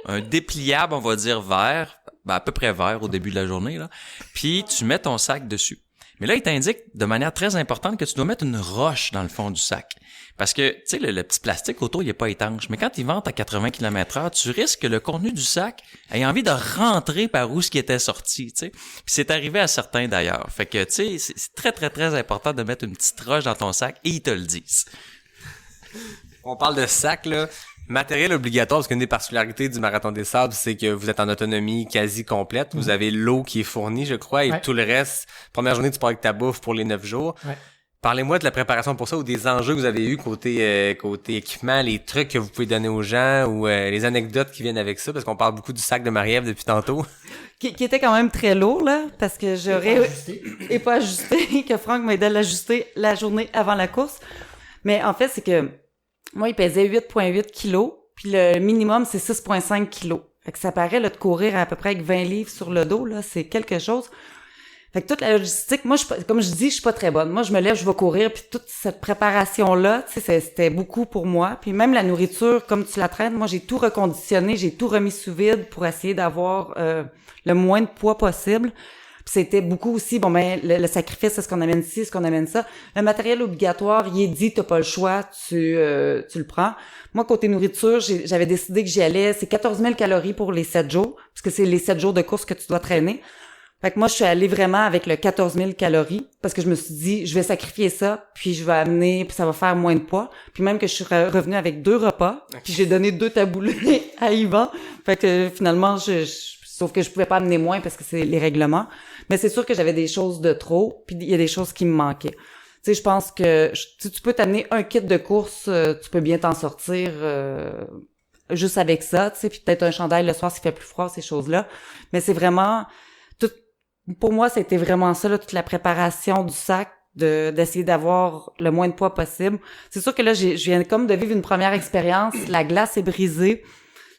un dépliable, on va dire vert, à peu près vert au début de la journée, là. Puis tu mets ton sac dessus. Mais là, il t'indique de manière très importante que tu dois mettre une roche dans le fond du sac. Parce que, tu sais, le petit plastique autour, il est pas étanche. Mais quand il vente à 80 km/h, tu risques que le contenu du sac ait envie de rentrer par où ce qui était sorti, tu sais. Puis c'est arrivé à certains d'ailleurs. Fait que, tu sais, c'est très, très, très important de mettre une petite roche dans ton sac et ils te le disent. On parle de sac, là. Matériel obligatoire, parce qu'une des particularités du Marathon des Sables, c'est que vous êtes en autonomie quasi complète. Vous avez l'eau qui est fournie, je crois, et tout le reste. Première journée, tu pars avec ta bouffe pour les 9 jours. Ouais. Parlez-moi de la préparation pour ça ou des enjeux que vous avez eu côté équipement, les trucs que vous pouvez donner aux gens ou les anecdotes qui viennent avec ça, parce qu'on parle beaucoup du sac de Marie-Ève depuis tantôt. Qui était quand même très lourd, là, parce que j'aurais... Et pas ajusté, que Franck m'aidait à l'ajuster la journée avant la course. Mais en fait, c'est que moi, il pesait 8,8 kilos, puis le minimum, c'est 6,5 kilos. Fait que ça paraît, là, de courir à peu près avec 20 livres sur le dos, là, c'est quelque chose. Fait que toute la logistique, moi, comme je dis, je suis pas très bonne. Moi, je me lève, je vais courir, puis toute cette préparation-là, tu sais, c'était beaucoup pour moi. Puis même la nourriture, comme tu la traînes, moi, j'ai tout reconditionné, j'ai tout remis sous vide pour essayer d'avoir le moins de poids possible. Puis c'était beaucoup aussi, le sacrifice, est-ce qu'on amène ci, est-ce qu'on amène ça. Le matériel obligatoire, il est dit, t'as pas le choix, tu le prends. Moi, côté nourriture, j'avais décidé que j'y allais, c'est 14 000 calories pour les 7 jours, parce que c'est les 7 jours de course que tu dois traîner. Fait que moi, je suis allée vraiment avec le 14 000 calories, parce que je me suis dit, je vais sacrifier ça, puis je vais amener, puis ça va faire moins de poids. Puis même que je suis revenue avec 2 repas, puis j'ai donné 2 taboulés à Yvan. Fait que finalement, sauf que je pouvais pas amener moins parce que c'est les règlements. Mais c'est sûr que j'avais des choses de trop, puis il y a des choses qui me manquaient. Tu sais, je pense que si tu peux t'amener un kit de course, tu peux bien t'en sortir juste avec ça, tu sais, puis peut-être un chandail le soir s'il fait plus froid, ces choses-là. Mais c'est vraiment pour moi, c'était vraiment ça, là, toute la préparation du sac, d'essayer d'avoir le moins de poids possible. C'est sûr que là, je viens comme de vivre une première expérience, la glace est brisée.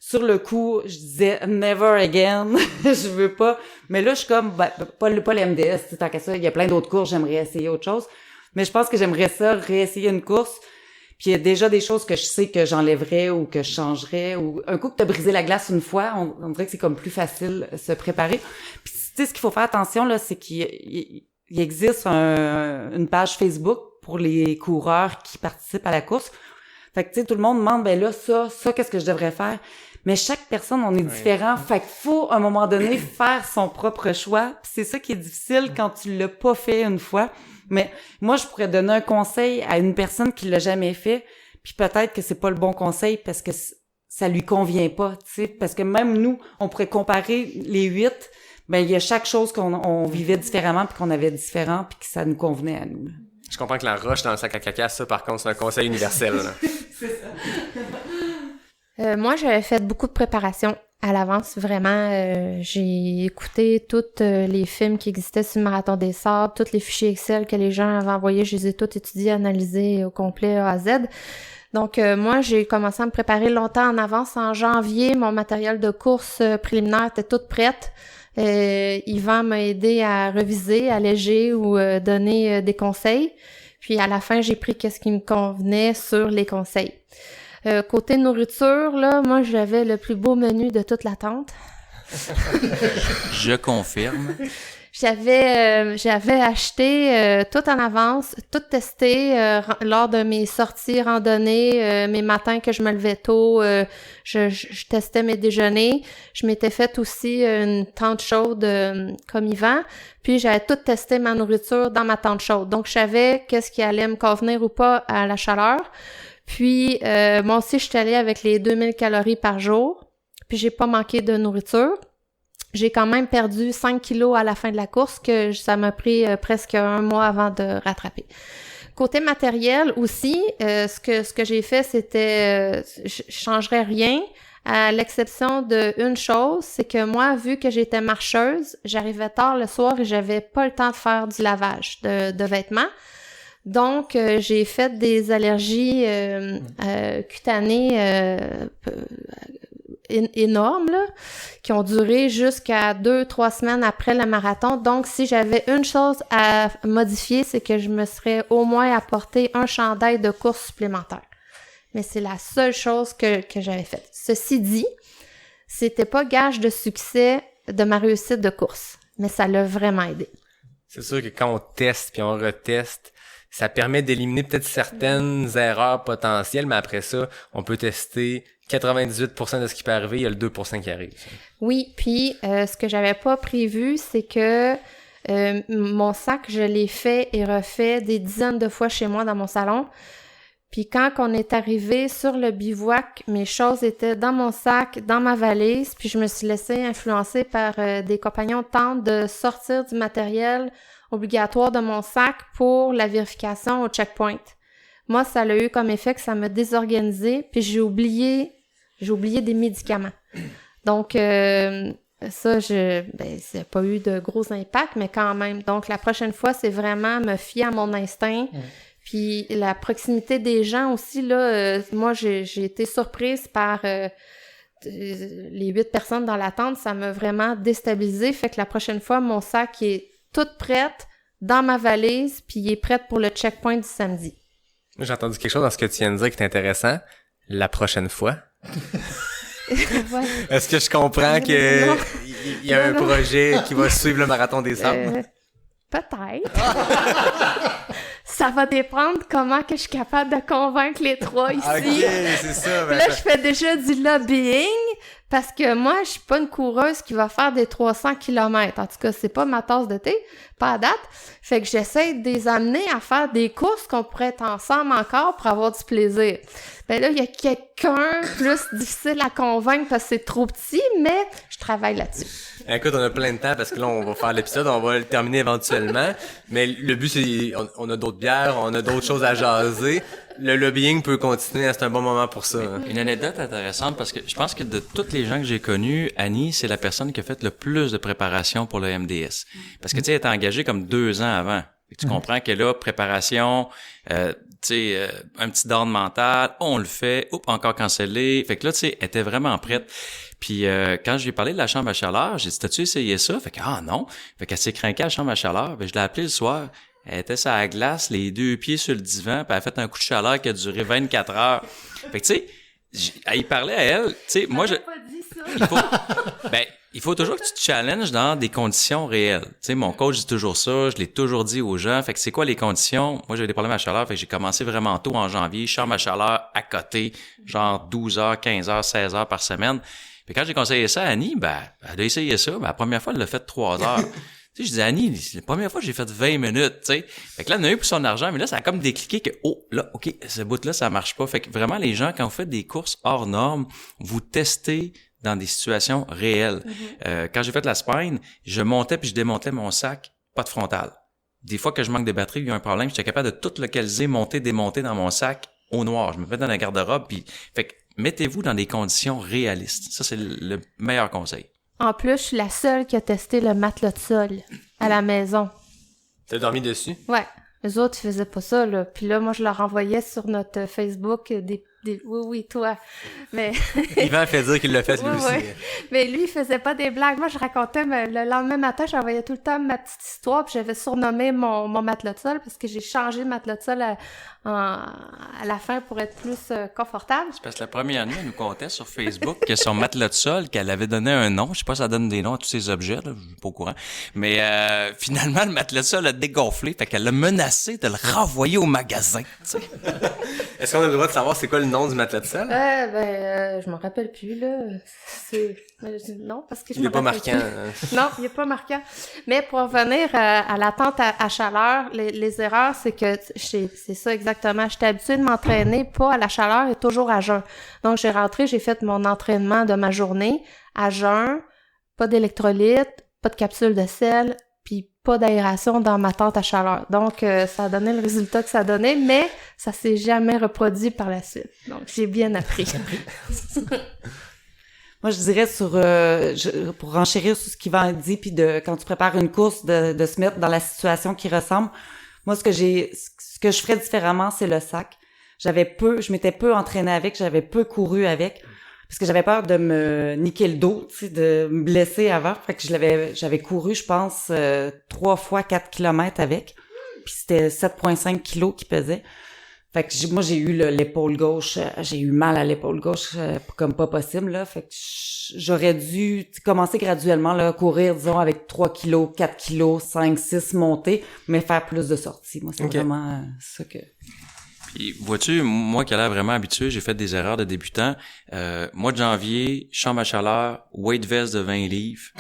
Sur le coup, je disais never again, je veux pas. Mais là, je suis comme pas le MDS, tant qu'à ça, il y a plein d'autres courses, j'aimerais essayer autre chose. Mais je pense que j'aimerais ça réessayer une course. Puis il y a déjà des choses que je sais que j'enlèverais ou que je changerais, ou un coup que t'as brisé la glace une fois, on dirait que c'est comme plus facile se préparer. Puis tu sais, ce qu'il faut faire attention, là, c'est qu'il existe une page Facebook pour les coureurs qui participent à la course. Fait que tu sais, tout le monde demande, ben là, ça, qu'est-ce que je devrais faire? Mais chaque personne, on est différent. Fait qu'il faut, à un moment donné, faire son propre choix. Puis c'est ça qui est difficile quand tu l'as pas fait une fois. Mais moi, je pourrais donner un conseil à une personne qui l'a jamais fait, puis peut-être que c'est pas le bon conseil parce que ça lui convient pas, tu sais, parce que même nous, on pourrait comparer les 8, ben il y a chaque chose qu'on vivait différemment puis qu'on avait différent puis que ça nous convenait à nous. Je comprends que la roche dans le sac à caca, ça, par contre, c'est un conseil universel, là. C'est ça. Moi, j'avais fait beaucoup de préparation à l'avance, vraiment. J'ai écouté tous les films qui existaient sur le Marathon des Sables, tous les fichiers Excel que les gens avaient envoyés, je les ai tous étudiés, analysés au complet A à Z. Donc, moi, j'ai commencé à me préparer longtemps en avance. En janvier, mon matériel de course préliminaire était tout prête. Yvan m'a aidé à reviser, alléger ou donner des conseils. Puis à la fin, j'ai pris qu'est-ce qui me convenait sur les conseils. Côté nourriture, là, moi, j'avais le plus beau menu de toute la tente. Je confirme. J'avais acheté tout en avance, tout testé lors de mes sorties randonnées, mes matins que je me levais tôt, je testais mes déjeuners. Je m'étais fait aussi une tente chaude comme Yvan, puis j'avais tout testé ma nourriture dans ma tente chaude. Donc, je savais qu'est-ce qui allait me convenir ou pas à la chaleur. Puis, moi aussi, je suis allée avec les 2000 calories par jour, puis j'ai pas manqué de nourriture. J'ai quand même perdu 5 kilos à la fin de la course, que ça m'a pris presque un mois avant de rattraper. Côté matériel aussi, ce que j'ai fait, c'était, je changerais rien, à l'exception d'une chose, c'est que moi, vu que j'étais marcheuse, j'arrivais tard le soir et j'avais pas le temps de faire du lavage de vêtements. Donc, j'ai fait des allergies cutanées énormes, là, qui ont duré jusqu'à 2-3 semaines après le marathon. Donc, si j'avais une chose à modifier, c'est que je me serais au moins apporté un chandail de course supplémentaire. Mais c'est la seule chose que j'avais faite. Ceci dit, c'était pas gage de succès de ma réussite de course, mais ça l'a vraiment aidé. C'est sûr que quand on teste puis on reteste, ça permet d'éliminer peut-être certaines erreurs potentielles, mais après ça, on peut tester 98% de ce qui peut arriver, il y a le 2% qui arrive. Oui, puis ce que j'avais pas prévu, c'est que mon sac, je l'ai fait et refait des dizaines de fois chez moi dans mon salon. Puis quand on est arrivé sur le bivouac, mes choses étaient dans mon sac, dans ma valise, puis je me suis laissée influencer par des compagnons de tente de sortir du matériel obligatoire de mon sac pour la vérification au checkpoint. Moi, ça a eu comme effet que ça m'a désorganisé, puis j'ai oublié des médicaments. Donc, ça, ça n'a pas eu de gros impact, mais quand même. Donc, la prochaine fois, c'est vraiment me fier à mon instinct. Puis la proximité des gens aussi, là, moi, j'ai été surprise par les 8 personnes dans la tente. Ça m'a vraiment déstabilisée. Fait que la prochaine fois, mon sac est toute prête dans ma valise, puis il est prêt pour le checkpoint du samedi. J'ai entendu quelque chose dans ce que tu viens de dire qui est intéressant. La prochaine fois. Ouais. Est-ce que je comprends que il y a un projet qui va suivre le Marathon des Sables? Peut-être. Ça va dépendre comment que je suis capable de convaincre les 3 ici. Ok, c'est ça. Ben, là, je fais déjà du lobbying parce que moi, je suis pas une coureuse qui va faire des 300 km. En tout cas, c'est pas ma tasse de thé, pas à date. Fait que j'essaie de les amener à faire des courses qu'on pourrait être ensemble encore pour avoir du plaisir. Ben là, il y a quelqu'un plus difficile à convaincre parce que c'est trop petit, mais je travaille là-dessus. Écoute, on a plein de temps parce que là, on va faire l'épisode, on va le terminer éventuellement. Mais le but, c'est, on a d'autres bières, on a d'autres choses à jaser. Le lobbying peut continuer, c'est un bon moment pour ça. Hein. Une anecdote intéressante parce que je pense que de toutes les gens que j'ai connus, Annie, c'est la personne qui a fait le plus de préparation pour le MDS. Parce que tu sais, elle était engagée comme 2 ans avant. Et tu comprends que là, préparation, un petit down mental, on le fait, encore cancellé. Fait que là, tu sais, elle était vraiment prête. Puis quand je lui ai parlé de la chambre à chaleur, j'ai dit, t'as-tu essayé ça? Fait que, non. Fait qu'elle s'est craquée à la chambre à chaleur. Ben, je l'ai appelée le soir. Elle était sur la glace, les 2 pieds sur le divan, puis elle a fait un coup de chaleur qui a duré 24 heures. Fait que tu sais, il parlait à elle, tu sais, moi je... pas dit ça. Il faut toujours que tu te challenges dans des conditions réelles. Tu sais, mon coach dit toujours ça, je l'ai toujours dit aux gens. Fait que c'est quoi les conditions? Moi, j'avais des problèmes à chaleur, fait que j'ai commencé vraiment tôt en janvier, chambre à chaleur à côté, genre 12 heures, 15 heures, 16 heures par semaine. Puis quand j'ai conseillé ça à Annie, elle a essayé ça, la première fois, elle l'a fait 3 heures. Tu sais, je disais, Annie, la première fois, j'ai fait 20 minutes, tu sais. Fait que là, elle en a eu pour son argent, mais là, ça a comme décliqué que, là, OK, ce bout-là, ça marche pas. Fait que vraiment, les gens, quand vous faites des courses hors normes, vous testez dans des situations réelles. Quand j'ai fait la spine, je montais puis je démontais mon sac, pas de frontal. Des fois que je manque de batterie, il y a un problème, j'étais capable de tout localiser, monter, démonter dans mon sac au noir. Je me mets dans la garde-robe puis fait que mettez-vous dans des conditions réalistes. Ça, c'est le meilleur conseil. En plus, je suis la seule qui a testé le matelas de sol à la maison. T'as dormi dessus? Ouais. Les autres, ils faisaient pas ça, là. Puis là, moi, je leur envoyais sur notre Facebook des oui, toi. Mais... Yvan fait dire qu'il l'a fait lui oui, aussi. Oui. Mais lui, il faisait pas des blagues. Moi, je racontais, mais le lendemain matin, j'envoyais tout le temps ma petite histoire, puis j'avais surnommé mon matelas de sol parce que j'ai changé le matelas de sol à la fin pour être plus confortable. C'est parce que la première nuit, elle nous contait sur Facebook que son matelas de sol, qu'elle avait donné un nom. Je sais pas si ça donne des noms à tous ces objets, là. Je suis pas au courant. Mais finalement, le matelas de sol a dégonflé, fait qu'elle l'a menacé de le renvoyer au magasin. T'sais. Est-ce qu'on a le droit de savoir c'est quoi le nom du matelas de sol? Je m'en rappelle plus, là. Non, parce que il est pas marquant. Non, il est pas marquant. Mais pour revenir à la tente à chaleur, les erreurs, c'est que c'est ça exactement. J'étais habituée de m'entraîner pas à la chaleur et toujours à jeun. Donc, j'ai fait mon entraînement de ma journée à jeun, pas d'électrolytes, pas de capsule de sel, puis pas d'aération dans ma tente à chaleur. Donc, ça a donné le résultat que ça a donné, mais ça s'est jamais reproduit par la suite. Donc, j'ai bien appris. Moi, je dirais pour renchérir sur ce qu'Yvan dit, puis quand tu prépares une course, de se mettre dans la situation qui ressemble. Moi, ce que je ferais différemment, c'est le sac. Je m'étais peu entraînée avec, j'avais peu couru avec, parce que j'avais peur de me niquer le dos, tu sais, de me blesser avant. Fait que j'avais couru, je pense, 3 fois 4 kilomètres avec. Puis c'était 7,5 kilos qui pesait. Fait que moi, j'ai eu l'épaule gauche, j'ai eu mal à l'épaule gauche comme pas possible, là. Fait que j'aurais dû commencer graduellement, là, courir, disons, avec 3 kilos, 4 kilos, 5, 6 montées, mais faire plus de sorties. Moi, c'est vraiment ça que... Puis, vois-tu, moi qui ai l'air vraiment habitué, j'ai fait des erreurs de débutant. Mois de janvier, chambre à chaleur, weight vest de 20 livres.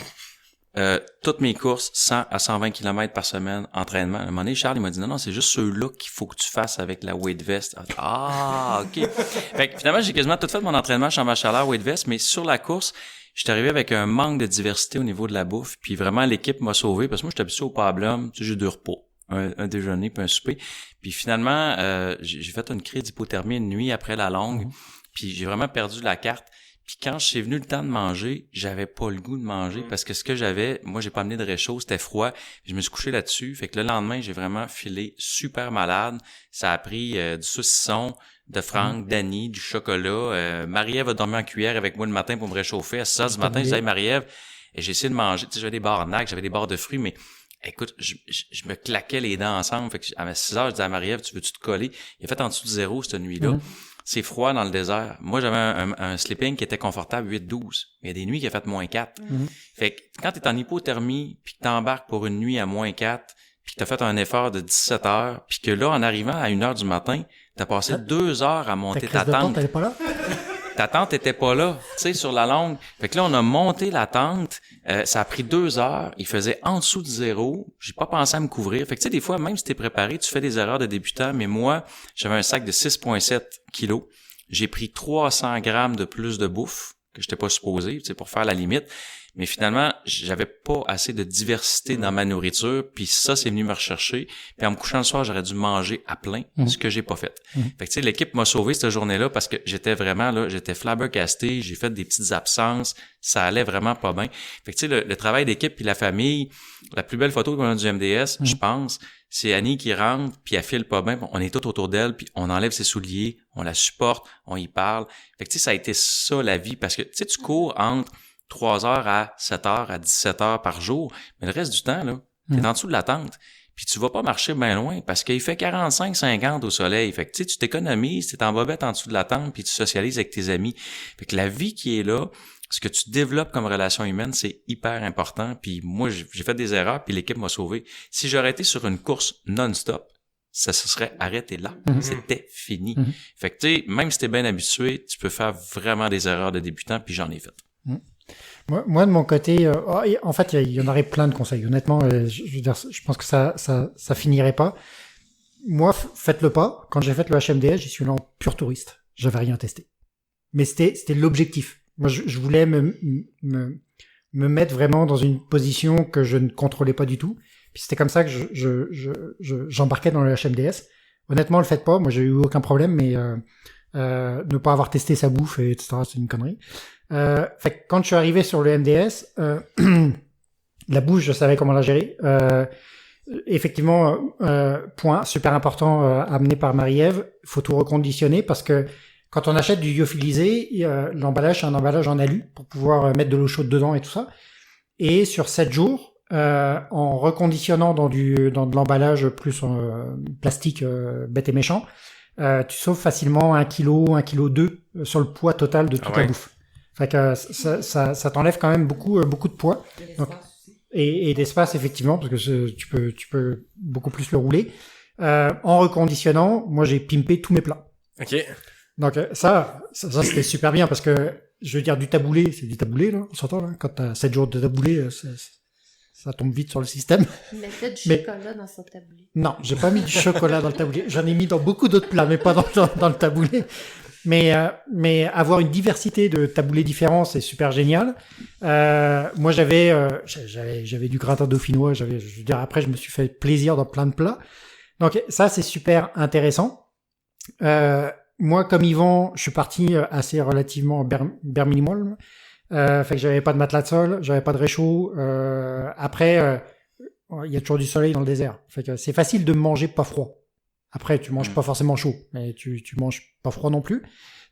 Toutes mes courses, 100 à 120 km par semaine, entraînement. À un moment donné, Charles, il m'a dit, non, c'est juste ceux-là qu'il faut que tu fasses avec la weight vest. Ah, OK. Fait que finalement, j'ai quasiment tout fait mon entraînement, chambre à chaleur, weight vest, mais sur la course, j'étais arrivé avec un manque de diversité au niveau de la bouffe, puis vraiment, l'équipe m'a sauvé, parce que moi, j'étais habitué au pablum, tu sais, j'ai 2 repas. Un déjeuner puis un souper. Puis finalement, j'ai fait une crise d'hypothermie une nuit après la longue, puis j'ai vraiment perdu la carte. Puis quand je suis venu le temps de manger, j'avais pas le goût de manger parce que ce que j'avais, moi j'ai pas amené de réchaud, c'était froid. Puis je me suis couché là-dessus. Fait que le lendemain, j'ai vraiment filé super malade. Ça a pris du saucisson, de Franck, d'Annie, du chocolat. Marie-Ève a dormi en cuillère avec moi le matin pour me réchauffer. À 6 heures du matin, je disais, hey, Marie-Ève, et j'ai essayé de manger. Tu sais, j'avais des barres NAC, j'avais des barres de fruits, mais écoute, je me claquais les dents ensemble. Fait que à 6 heures, je disais à Marie-Ève, tu veux-tu te coller? Il a fait en dessous de 0 cette nuit-là. C'est froid dans le désert. Moi, j'avais un sleeping qui était confortable 8-12. Il y a des nuits qui a fait -4. Fait que quand t'es en hypothermie, puis que t'embarques pour une nuit à -4, puis que t'as fait un effort de 17 heures, puis que là, en arrivant à 1 heure du matin, t'as passé 2 heures à monter ta tente. Elle est pas là? Ta tente était pas là, tu sais, sur la longue. Fait que là, on a monté la tente. Ça a pris 2 heures. Il faisait en dessous de 0. J'ai pas pensé à me couvrir. Fait que tu sais, des fois, même si t'es préparé, tu fais des erreurs de débutant. Mais moi, j'avais un sac de 6,7 kilos. J'ai pris 300 grammes de plus de bouffe que j'étais pas supposé, tu sais, pour faire la limite. Mais finalement, j'avais pas assez de diversité dans ma nourriture, puis ça, c'est venu me rechercher. Puis en me couchant le soir, j'aurais dû manger à plein, ce que j'ai pas fait. Fait que tu sais, l'équipe m'a sauvé cette journée-là parce que j'étais vraiment là, j'étais flabbergasté, j'ai fait des petites absences, ça allait vraiment pas bien. Fait que tu sais, le travail d'équipe puis la famille, la plus belle photo qu'on a du MDS, je pense, c'est Annie qui rentre, puis elle file pas bien, on est tout autour d'elle, puis on enlève ses souliers, on la supporte, on y parle. Fait que tu sais, ça a été ça la vie, parce que tu sais, tu cours entre 3 heures à 7 heures à 17 heures par jour, mais le reste du temps, là, t'es en dessous de la tente. puis tu vas pas marcher bien loin parce qu'il fait 45-50 au soleil. Fait que tu t'économises, t'es en bobette en dessous de la tente puis tu socialises avec tes amis. Fait que la vie qui est là, ce que tu développes comme relation humaine, c'est hyper important. Puis moi, j'ai fait des erreurs puis l'équipe m'a sauvé. Si j'aurais été sur une course non-stop, ça se serait arrêté là. C'était fini. Fait que tu sais, même si t'es bien habitué, tu peux faire vraiment des erreurs de débutant puis j'en ai fait. Moi, de mon côté, en fait, il y en aurait plein de conseils. Honnêtement, je veux dire, je pense que ça finirait pas. Moi, faites-le pas. Quand j'ai fait le HMDS, j'y suis allé en pur touriste. J'avais rien testé. Mais c'était l'objectif. Moi, je voulais me mettre vraiment dans une position que je ne contrôlais pas du tout. Puis c'était comme ça que j'embarquais dans le HMDS. Honnêtement, le faites pas. Moi, j'ai eu aucun problème, mais ne pas avoir testé sa bouffe, etc., c'est une connerie. Fait que quand je suis arrivé sur le MDS, la bouche, je savais comment la gérer. Effectivement, point super important amené par Marie-Ève, faut tout reconditionner parce que quand on achète du lyophilisé, l'emballage, c'est un emballage en alu pour pouvoir mettre de l'eau chaude dedans et tout ça. Et sur 7 jours, en reconditionnant dans de l'emballage plus plastique bête et méchant, tu sauves facilement 1 kg, 1,2 kg sur le poids total de toute la bouffe. Fait que ça t'enlève quand même beaucoup de poids. Donc, et d'espace effectivement parce que tu peux beaucoup plus le rouler. En reconditionnant, moi j'ai pimpé tous mes plats. OK. Donc ça c'était super bien parce que je veux dire du taboulé, c'est du taboulé là, on s'entend là. Quand t'as 7 jours de taboulé, ça tombe vite sur le système. Mettez du chocolat dans son taboulé. Non, j'ai pas mis du chocolat dans le taboulé. J'en ai mis dans beaucoup d'autres plats, mais pas dans le taboulé. Mais avoir une diversité de taboulés différents, c'est super génial. Moi, j'avais du gratin dauphinois. Je veux dire, après, je me suis fait plaisir dans plein de plats. Donc ça, c'est super intéressant. Moi, comme Yvan, je suis parti assez relativement bare minimum. Fait que j'avais pas de matelas de sol, j'avais pas de réchaud. Après, il y a toujours du soleil dans le désert. Fait que c'est facile de manger pas froid. Après, tu manges pas forcément chaud, mais tu manges pas froid non plus.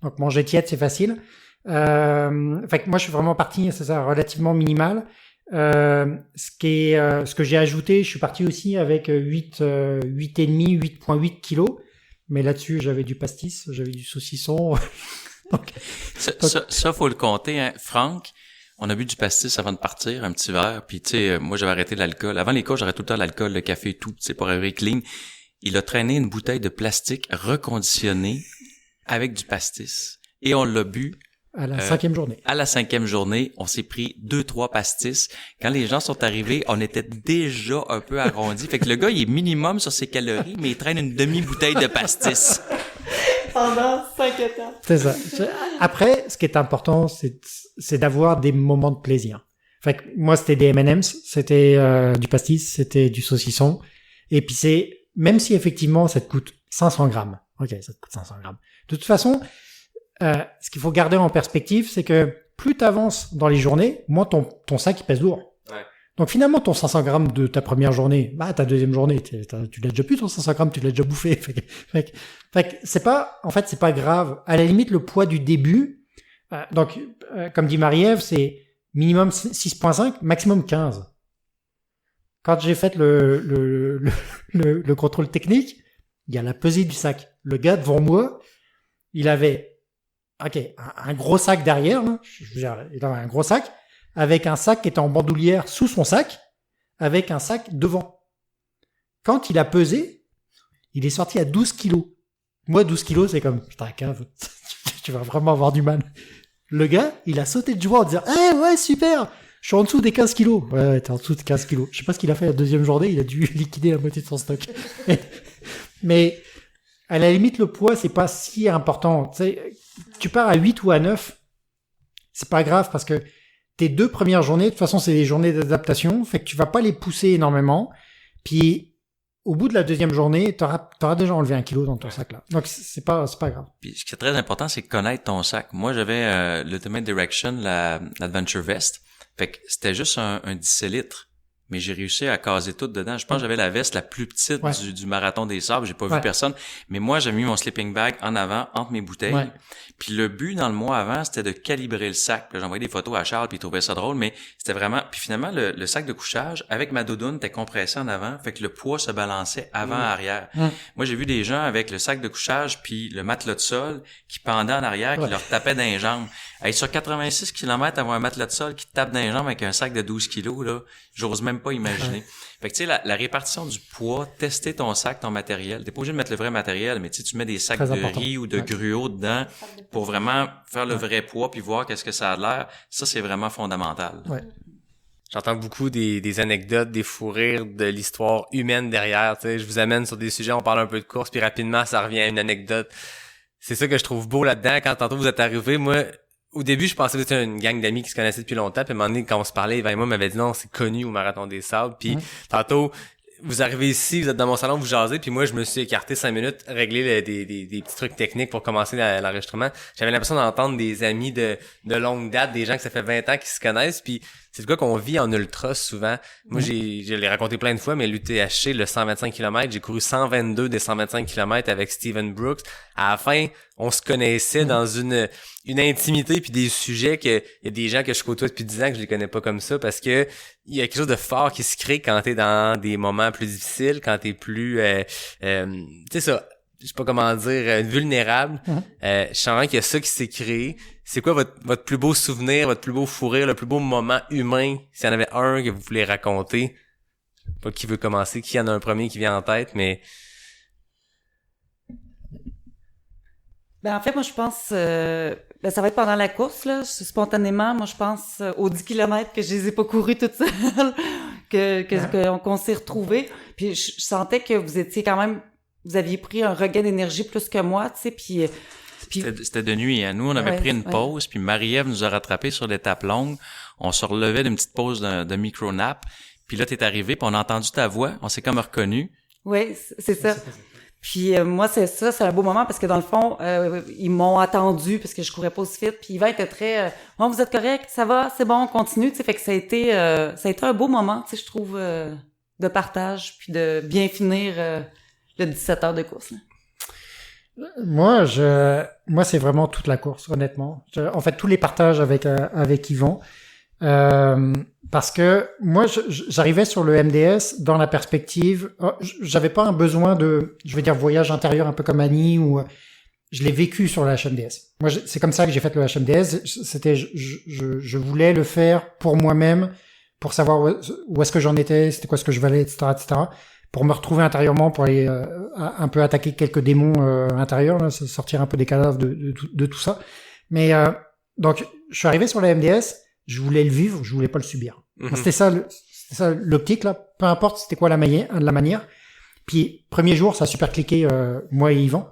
Donc manger tiède, c'est facile. Fait que moi, je suis vraiment parti, c'est ça, relativement minimal. Ce que j'ai ajouté, je suis parti aussi avec 8,5 kilos. Mais là-dessus, j'avais du pastis, j'avais du saucisson. Donc, ça, faut le compter, hein. Franck, on a bu du pastis avant de partir, un petit verre, puis tu sais, moi j'avais arrêté l'alcool. Avant les cours, j'arrêtais tout le temps l'alcool, le café, tout, tu sais, pour arriver clean. Il a traîné une bouteille de plastique reconditionnée avec du pastis. Et on l'a bu. À la 5e journée. À la 5e journée, on s'est pris 2-3 pastis. Quand les gens sont arrivés, on était déjà un peu arrondis. Fait que le gars, il est minimum sur ses calories, mais il traîne une demi-bouteille de pastis. Pendant 5 étapes. C'est ça. Après, ce qui est important, c'est d'avoir des moments de plaisir. Fait que moi, c'était des M&M's, c'était du pastis, c'était du saucisson. Et puis même si effectivement, ça te coûte 500 grammes. Ok, ça te coûte 500 grammes. De toute façon, ce qu'il faut garder en perspective, c'est que plus t'avances dans les journées, moins ton sac il pèse lourd. Ouais. Donc finalement, ton 500 grammes de ta première journée, ta deuxième journée, tu l'as déjà plus ton 500 grammes, tu l'as déjà bouffé. Fait que c'est pas grave. À la limite, le poids du début, donc comme dit Marie-Ève, c'est minimum 6,5, maximum 15. Quand j'ai fait le contrôle technique, il y a la pesée du sac. Le gars devant moi, il avait un gros sac derrière, là. Je veux dire, il avait un gros sac, avec un sac qui était en bandoulière sous son sac, avec un sac devant. Quand il a pesé, il est sorti à 12 kilos. Moi, 12 kilos, c'est comme, putain, tu vas vraiment avoir du mal. Le gars, il a sauté de joie en disant, ouais, super! Je suis en dessous des 15 kilos. Ouais, t'es en dessous de 15 kilos. Je sais pas ce qu'il a fait la deuxième journée, il a dû liquider la moitié de son stock. Mais, à la limite, le poids, c'est pas si important. Tu sais, tu pars à 8 ou à 9, c'est pas grave parce que tes 2 premières journées, de toute façon, c'est des journées d'adaptation, fait que tu vas pas les pousser énormément. Puis, au bout de la deuxième journée, t'auras déjà enlevé 1 kilo dans ton sac là. Donc, c'est pas grave. Puis, ce qui est très important, c'est connaître ton sac. Moi, j'avais l'Ultimate Direction, l'Adventure Vest. Fait que c'était juste un 10 litres. mais j'ai réussi à caser tout dedans. Je pense que j'avais la veste la plus petite Ouais. du marathon des sables. J'ai pas vu Ouais. personne. Mais moi, j'ai mis mon sleeping bag en avant, entre mes bouteilles. Ouais. Puis le but, dans le mois avant, c'était de calibrer le sac. Puis j'ai envoyé des photos à Charles, puis il trouvait ça drôle, mais c'était vraiment... Puis finalement, le sac de couchage, avec ma doudoune, était compressé en avant, fait que le poids se balançait avant-arrière. Moi, j'ai vu des gens avec le sac de couchage puis le matelas de sol qui pendait en arrière, qui leur tapait dans les jambes. Hey, sur 86 km, avoir un matelas de sol qui te tape dans les jambes avec un sac de 12 kilos, là, j'ose même pas imaginer. Fait que tu sais, la répartition du poids, tester ton sac, ton matériel. T'es pas obligé de mettre le vrai matériel, mais tu sais, tu mets des sacs Très de important. riz ou de gruau dedans pour vraiment faire le vrai poids puis voir qu'est-ce que ça a l'air. Ça, c'est vraiment fondamental. Ouais. J'entends beaucoup des anecdotes, des fous rires, de l'histoire humaine derrière. Tu sais, je vous amène sur des sujets, on parle un peu de course, puis rapidement, ça revient à une anecdote. C'est ça que je trouve beau là-dedans. Quand tantôt vous êtes arrivés, moi, au début, je pensais que c'était une gang d'amis qui se connaissaient depuis longtemps. Puis à un moment donné, quand on se parlait, Yvan et moi m'avait dit non, c'est connu au Marathon des Sables. Puis tantôt, vous arrivez ici, vous êtes dans mon salon, vous jasez, puis moi, je me suis écarté 5 minutes, régler des petits trucs techniques pour commencer l'enregistrement. J'avais l'impression d'entendre des amis de longue date, des gens que ça fait 20 ans qui se connaissent, puis c'est de quoi qu'on vit en ultra souvent. Moi, je l'ai raconté plein de fois, mais l'UTHC, le 125 km, j'ai couru 122 des 125 km avec Steven Brooks. À la fin, on se connaissait dans une intimité puis des sujets que il y a des gens que je côtoie depuis 10 ans que je les connais pas comme ça parce que il y a quelque chose de fort qui se crée quand t'es dans des moments plus difficiles, quand t'es plus tu sais ça, je sais pas comment dire, vulnérable. Je sens qu'il y a ça qui s'est créé. C'est quoi votre plus beau souvenir, votre plus beau fou rire, le plus beau moment humain, s'il y en avait un que vous voulez raconter? Pas qui veut commencer, qui en a un premier qui vient en tête, mais Ben, en fait, moi, je pense, ça va être pendant la course, là. Spontanément, moi, je pense aux 10 km que je les ai pas courus toute seule, qu'on s'est retrouvés. Puis, je sentais que vous étiez quand même, vous aviez pris un regain d'énergie plus que moi, tu sais, puis C'était de nuit, hein. Nous, on avait pris une pause, puis Marie-Ève nous a rattrapés sur l'étape longue. On se relevait d'une petite pause de micro-nap. Puis là, t'es arrivé, puis on a entendu ta voix. On s'est comme reconnu. Oui, c'est ça. Puis moi, c'est un beau moment parce que dans le fond, ils m'ont attendu parce que je courais pas aussi vite. Puis Yvan était très bon, vous êtes correct, ça va, c'est bon, on continue. Tu sais, fait que ça a été un beau moment, tu sais, je trouve, de partage puis de bien finir le 17 heures de course. Là. Moi, c'est vraiment toute la course, honnêtement. En fait, tous les partages avec Yvan. Parce que moi, j'arrivais sur le MDS dans la perspective, j'avais pas un besoin de, je vais dire, voyage intérieur un peu comme Annie, ou je l'ai vécu sur le HMDS. Moi, c'est comme ça que j'ai fait le HMDS. C'était, je voulais le faire pour moi-même, pour savoir où est-ce que j'en étais, c'était quoi ce que je valais, etc., pour me retrouver intérieurement, pour aller un peu attaquer quelques démons intérieurs, là, sortir un peu des cadavres de tout ça. Mais donc, je suis arrivé sur le MDS. Je voulais le vivre, je voulais pas le subir. C'était ça l'optique, là. Peu importe c'était quoi la manière. Puis, premier jour, ça a super cliqué, moi et Yvan.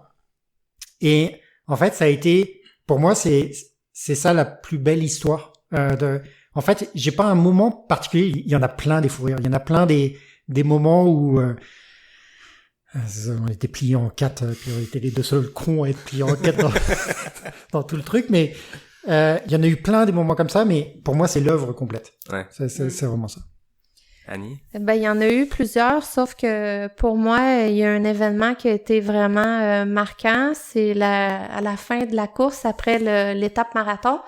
Et, en fait, ça a été, pour moi, c'est ça la plus belle histoire. En fait, j'ai pas un moment particulier. Il y en a plein des fous rires. Il y en a plein des moments où, on était pliés en 4, puis on était les deux seuls cons à être pliés en 4 dans tout le truc, mais, il y en a eu plein des moments comme ça, mais pour moi, c'est l'œuvre complète. Ouais. C'est vraiment ça. Annie? Ben, il y en a eu plusieurs, sauf que pour moi, il y a un événement qui a été vraiment marquant. C'est à la fin de la course, après l'étape marathon.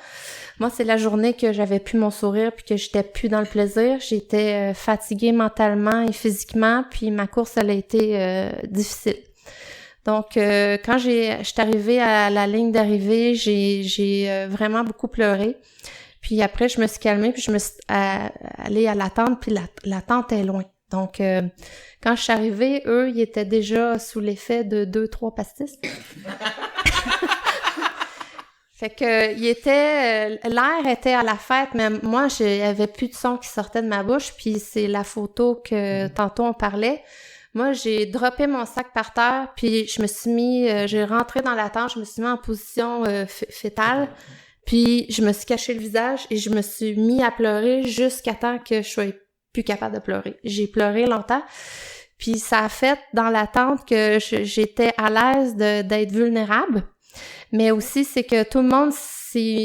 Moi, c'est la journée que j'avais plus mon sourire puis que j'étais plus dans le plaisir. J'étais fatiguée mentalement et physiquement, puis ma course, elle a été difficile. Donc, quand je suis arrivée à la ligne d'arrivée, j'ai vraiment beaucoup pleuré. Puis après, je me suis calmée, puis je me suis allée à la tente, puis la tente est loin. Donc, quand je suis arrivée, eux, ils étaient déjà sous l'effet de 2-3 pastis. Fait que l'air était à la fête, mais moi, il y avait plus de son qui sortait de ma bouche, puis c'est la photo que tantôt on parlait. Moi, j'ai droppé mon sac par terre, puis je me suis mis, j'ai rentré dans la tente, je me suis mis en position fétale, puis je me suis caché le visage et je me suis mis à pleurer jusqu'à temps que je sois plus capable de pleurer. J'ai pleuré longtemps, puis ça a fait dans la tente que j'étais à l'aise d'être vulnérable, mais aussi c'est que tout le monde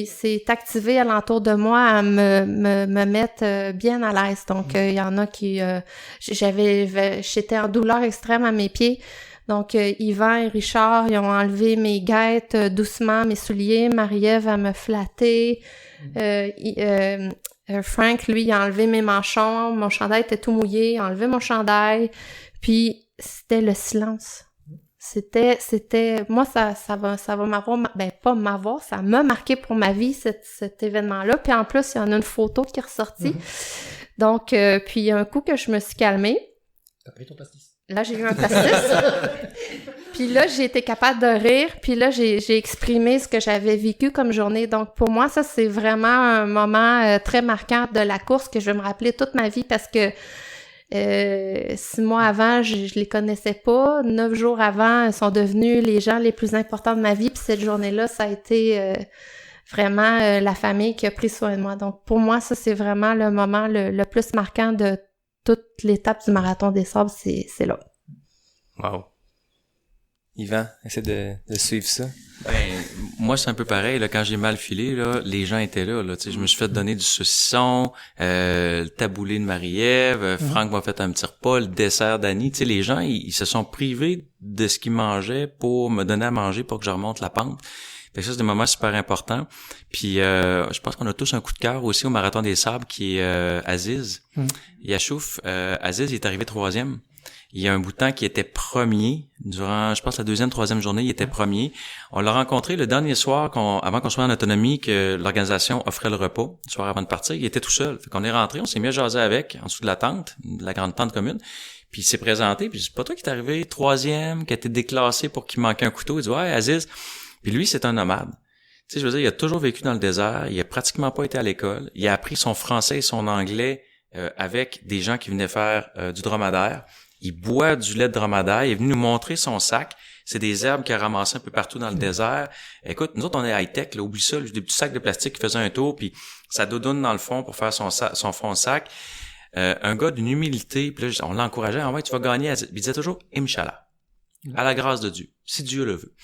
s'est activé alentour de moi à me mettre bien à l'aise. Donc, il y en a qui... j'étais en douleur extrême à mes pieds. Donc, Yvan et Richard, ils ont enlevé mes guêtres doucement, mes souliers. Marie-Ève, elle me flatté. Frank, lui, il a enlevé mes manchons. Mon chandail était tout mouillé. Il a enlevé mon chandail. Puis, c'était le silence. C'était, moi, ça va m'avoir, pas m'avoir, ça m'a marqué pour ma vie, cet événement-là. Puis en plus, il y en a une photo qui est ressortie. Donc, puis un coup que je me suis calmée. T'as pris ton pastis. Là, j'ai eu un pastis. Puis là, j'ai été capable de rire. Puis là, j'ai exprimé ce que j'avais vécu comme journée. Donc, pour moi, ça, c'est vraiment un moment très marquant de la course que je vais me rappeler toute ma vie parce que 6 mois avant, je les connaissais pas. 9 jours avant, ils sont devenus les gens les plus importants de ma vie. Puis cette journée-là, ça a été vraiment la famille qui a pris soin de moi. Donc pour moi, ça c'est vraiment le moment le plus marquant de toute l'étape du Marathon des Sables, c'est là. Wow. Yvan, essaie de suivre ça. Ben, moi, c'est un peu pareil, là, quand j'ai mal filé, là, les gens étaient là, tu sais, je me suis fait donner du saucisson, le taboulé de Marie-Ève, Franck m'a fait un petit repas, le dessert d'Annie, tu sais, les gens, ils se sont privés de ce qu'ils mangeaient pour me donner à manger pour que je remonte la pente. Fait que ça, c'est des moments super importants. Puis, je pense qu'on a tous un coup de cœur aussi au Marathon des Sables qui est Aziz. Yachouf, Aziz, il est arrivé 3e. Il y a un bout de temps qui était premier. Durant, je pense, la 2e, 3e journée, il était premier. On l'a rencontré le dernier soir, avant qu'on soit en autonomie, que l'organisation offrait le repas, le soir avant de partir. Il était tout seul. Fait qu'on est rentré, on s'est mis à jaser avec, en dessous de la tente, de la grande tente commune. Puis il s'est présenté, puis c'est pas toi qui est arrivé 3e, qui a été déclassé pour qu'il manquait un couteau. Il dit, ouais, Aziz. Puis lui, c'est un nomade. Tu sais, je veux dire, il a toujours vécu dans le désert. Il a pratiquement pas été à l'école. Il a appris son français et son anglais avec des gens qui venaient faire du dromadaire. Il boit du lait de dromadaire. Il est venu nous montrer son sac. C'est des herbes qu'il a ramassées un peu partout dans le désert. Écoute, nous autres, on est high-tech, là. Oublie ça, des petits sacs de plastique qui faisaient un tour, puis ça doudoune dans le fond pour faire son fond sac. Un gars d'une humilité, puis là, on l'encourageait. Ah ouais, tu vas gagner. Il disait toujours, Inch'Allah. À la grâce de Dieu. Si Dieu le veut.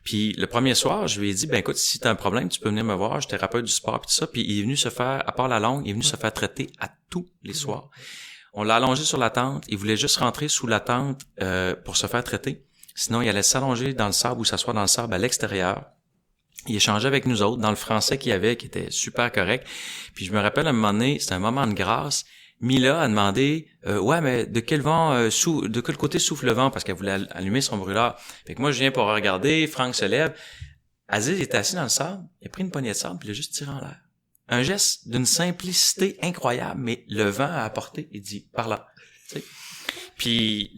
Puis le premier soir, je lui ai dit, ben écoute, si t'as un problème, tu peux venir me voir. Je suis thérapeute du sport, puis tout ça. Puis il est venu se faire, à part la longue, il est venu se faire traiter à tous les soirs. On l'a allongé sur la tente. Il voulait juste rentrer sous la tente pour se faire traiter. Sinon, il allait s'allonger dans le sable ou s'asseoir dans le sable à l'extérieur. Il échangeait avec nous autres dans le français qu'il y avait, qui était super correct. Puis je me rappelle à un moment donné, c'était un moment de grâce. Mila a demandé ouais, mais de quel vent de quel côté souffle le vent, parce qu'elle voulait allumer son brûleur. Fait que moi je viens pour regarder, Franck se lève. Aziz était assis dans le sable, il a pris une poignée de sable, puis il a juste tiré en l'air. Un geste d'une simplicité incroyable, mais le vent a apporté, il dit par là. Tu sais. Puis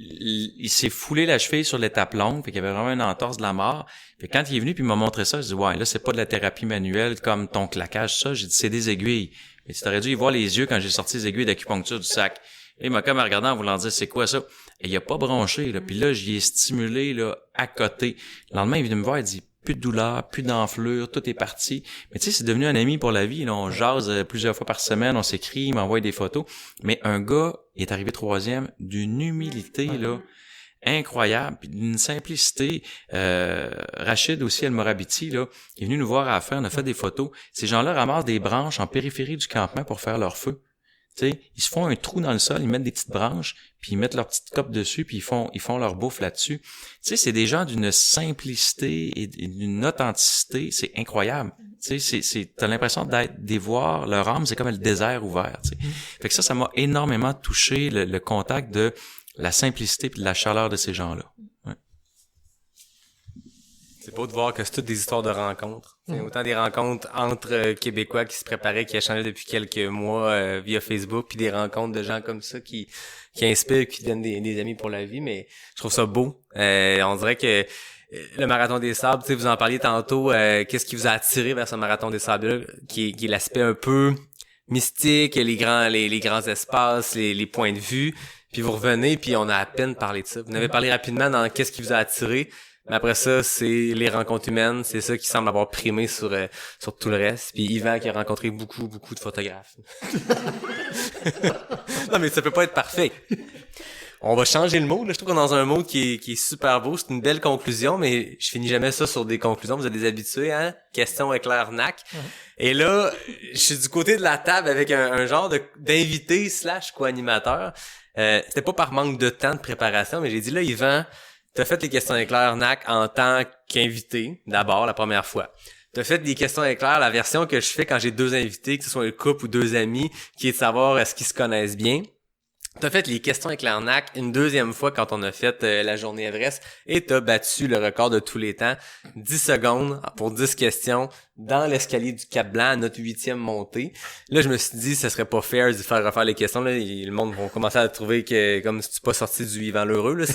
il s'est foulé la cheville sur l'étape longue, fait qu'il y avait vraiment une entorse de la mort. Puis quand il est venu puis il m'a montré ça, je dis ouais, là c'est pas de la thérapie manuelle comme ton claquage, ça. J'ai dit c'est des aiguilles. Mais tu t'aurais dû y voir les yeux quand j'ai sorti les aiguilles d'acupuncture du sac. Et il m'a comme regardé en voulant dire c'est quoi ça. Et il a pas bronché là. Puis là j'y ai stimulé là à côté. Le lendemain il est venu me voir, il dit plus de douleur, plus d'enflure, tout est parti. Mais tu sais, c'est devenu un ami pour la vie. Là, on jase plusieurs fois par semaine, on s'écrit, il m'envoie des photos. Mais un gars est arrivé 3e d'une humilité là incroyable, puis d'une simplicité. Rachid aussi, El Morabiti, là, il est venu nous voir à la fin, on a fait des photos. Ces gens-là ramassent des branches en périphérie du campement pour faire leur feu. Tu sais, ils se font un trou dans le sol, ils mettent des petites branches, puis ils mettent leur petite cope dessus, puis ils font leur bouffe là-dessus. Tu sais, c'est des gens d'une simplicité et d'une authenticité, c'est incroyable. Tu sais, t'as l'impression d'y voir leur âme, c'est comme le désert ouvert. Tu sais. Fait que ça m'a énormément touché le contact de la simplicité et de la chaleur de ces gens-là. Ouais. C'est beau de voir que c'est toutes des histoires de rencontres. C'est autant des rencontres entre Québécois qui se préparaient, qui échangeaient depuis quelques mois via Facebook, puis des rencontres de gens comme ça qui inspirent, qui deviennent des amis pour la vie. Mais je trouve ça beau. On dirait que le Marathon des Sables, tu sais, vous en parliez tantôt, qu'est-ce qui vous a attiré vers ce Marathon des Sables-là, qui est l'aspect un peu mystique, les grands espaces, les points de vue. Puis vous revenez, puis on a à peine parlé de ça. Vous en avez parlé rapidement dans qu'est-ce qui vous a attiré. Mais après ça, c'est les rencontres humaines, c'est ça qui semble avoir primé sur tout le reste. Puis Yvan qui a rencontré beaucoup de photographes. Non, mais ça peut pas être parfait. On va changer le mode. Là. Je trouve qu'on est dans un mode qui est super beau. C'est une belle conclusion, mais je finis jamais ça sur des conclusions. Vous êtes des habitués, hein? Question éclair nac. Et là, je suis du côté de la table avec un genre d'invité / co-animateur. C'était pas par manque de temps de préparation, mais j'ai dit là, Yvan, t'as fait les questions éclair nac en tant qu'invité, d'abord, la première fois. T'as fait des questions éclairs, la version que je fais quand j'ai 2 invités, que ce soit un couple ou 2 amis, qui est de savoir est-ce qu'ils se connaissent bien. T'as fait les questions éclair nac une 2e fois quand on a fait la journée Everest et t'as battu le record de tous les temps. 10 secondes pour 10 questions dans l'escalier du Cap Blanc à notre 8e montée. Là, je me suis dit, ce serait pas fair de faire refaire les questions. Là, le monde va commencer à trouver que comme si tu pas sorti du Yvan l'heureux. Là,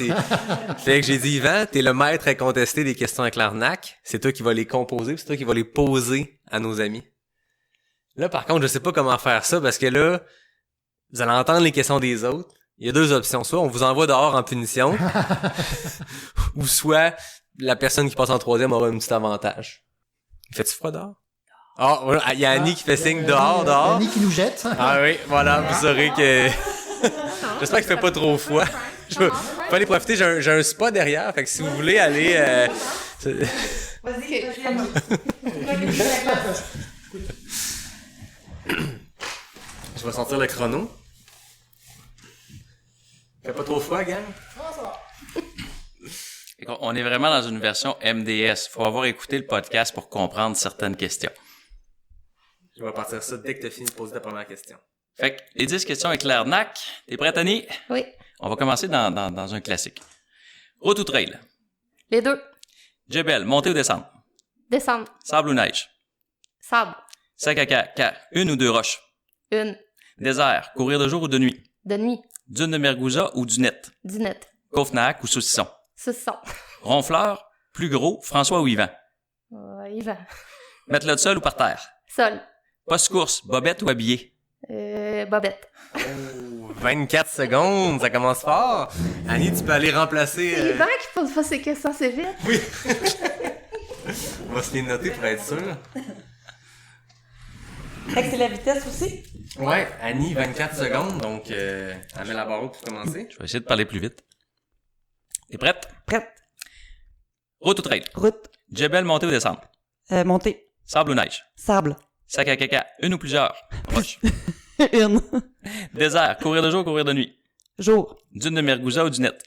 fait que j'ai dit, Yvan, t'es le maître incontesté des questions éclair nac. C'est toi qui vas les composer, c'est toi qui vas les poser à nos amis. Là, par contre, je sais pas comment faire ça parce que là, vous allez entendre les questions des autres. Il y a 2 options. Soit on vous envoie dehors en punition, ou soit la personne qui passe en 3e aura un petit avantage. Fait-tu froid dehors? Ah, voilà. Il y a Annie qui fait signe dehors. Annie qui nous jette. Ah oui, voilà, vous saurez que... J'espère qu'il fait pas trop froid. Faut aller profiter, j'ai un spa derrière, fait que si vous voulez aller... Vas-y. Je vais sortir le chrono. Fait pas trop froid, gang? On est vraiment dans une version MDS. Faut avoir écouté le podcast pour comprendre certaines questions. Je vais partir ça dès que tu as fini de poser ta première question. Fait que les 10 questions éclair nac. T'es prête, Annie? Oui. On va commencer dans un classique. Route ou trail? Les 2. Djebel, montée ou descente? Descendre. Sable ou neige? Sable. Sac à caca, 1 ou 2 roches? 1. Désert, courir de jour ou de nuit? De nuit. Dune de mergouza ou dunette? Dinette. Gaufnac ou saucisson? Saucisson. Ronfleur, plus gros, François ou Yvan? Yvan. Mettre-le sol ou par terre? Sol. Post-course, bobette ou habillé? Bobette. 24 secondes, ça commence fort. Annie, tu peux aller remplacer... C'est Yvan qui pose pas ces questions assez vite. Oui. On va se les noter pour être sûr. Fait que c'est la vitesse aussi? Ouais, Annie, 24 secondes, donc elle met la barre haute pour commencer. Je vais essayer de parler plus vite. T'es prête? Prête. Route ou trail? Route. Djebel, montée ou descente? Montée. Sable ou neige? Sable. Sac à caca, 1 ou plusieurs? Roche. 1. Désert, courir de jour, courir de nuit? Jour. Dune de mergouza ou dunette?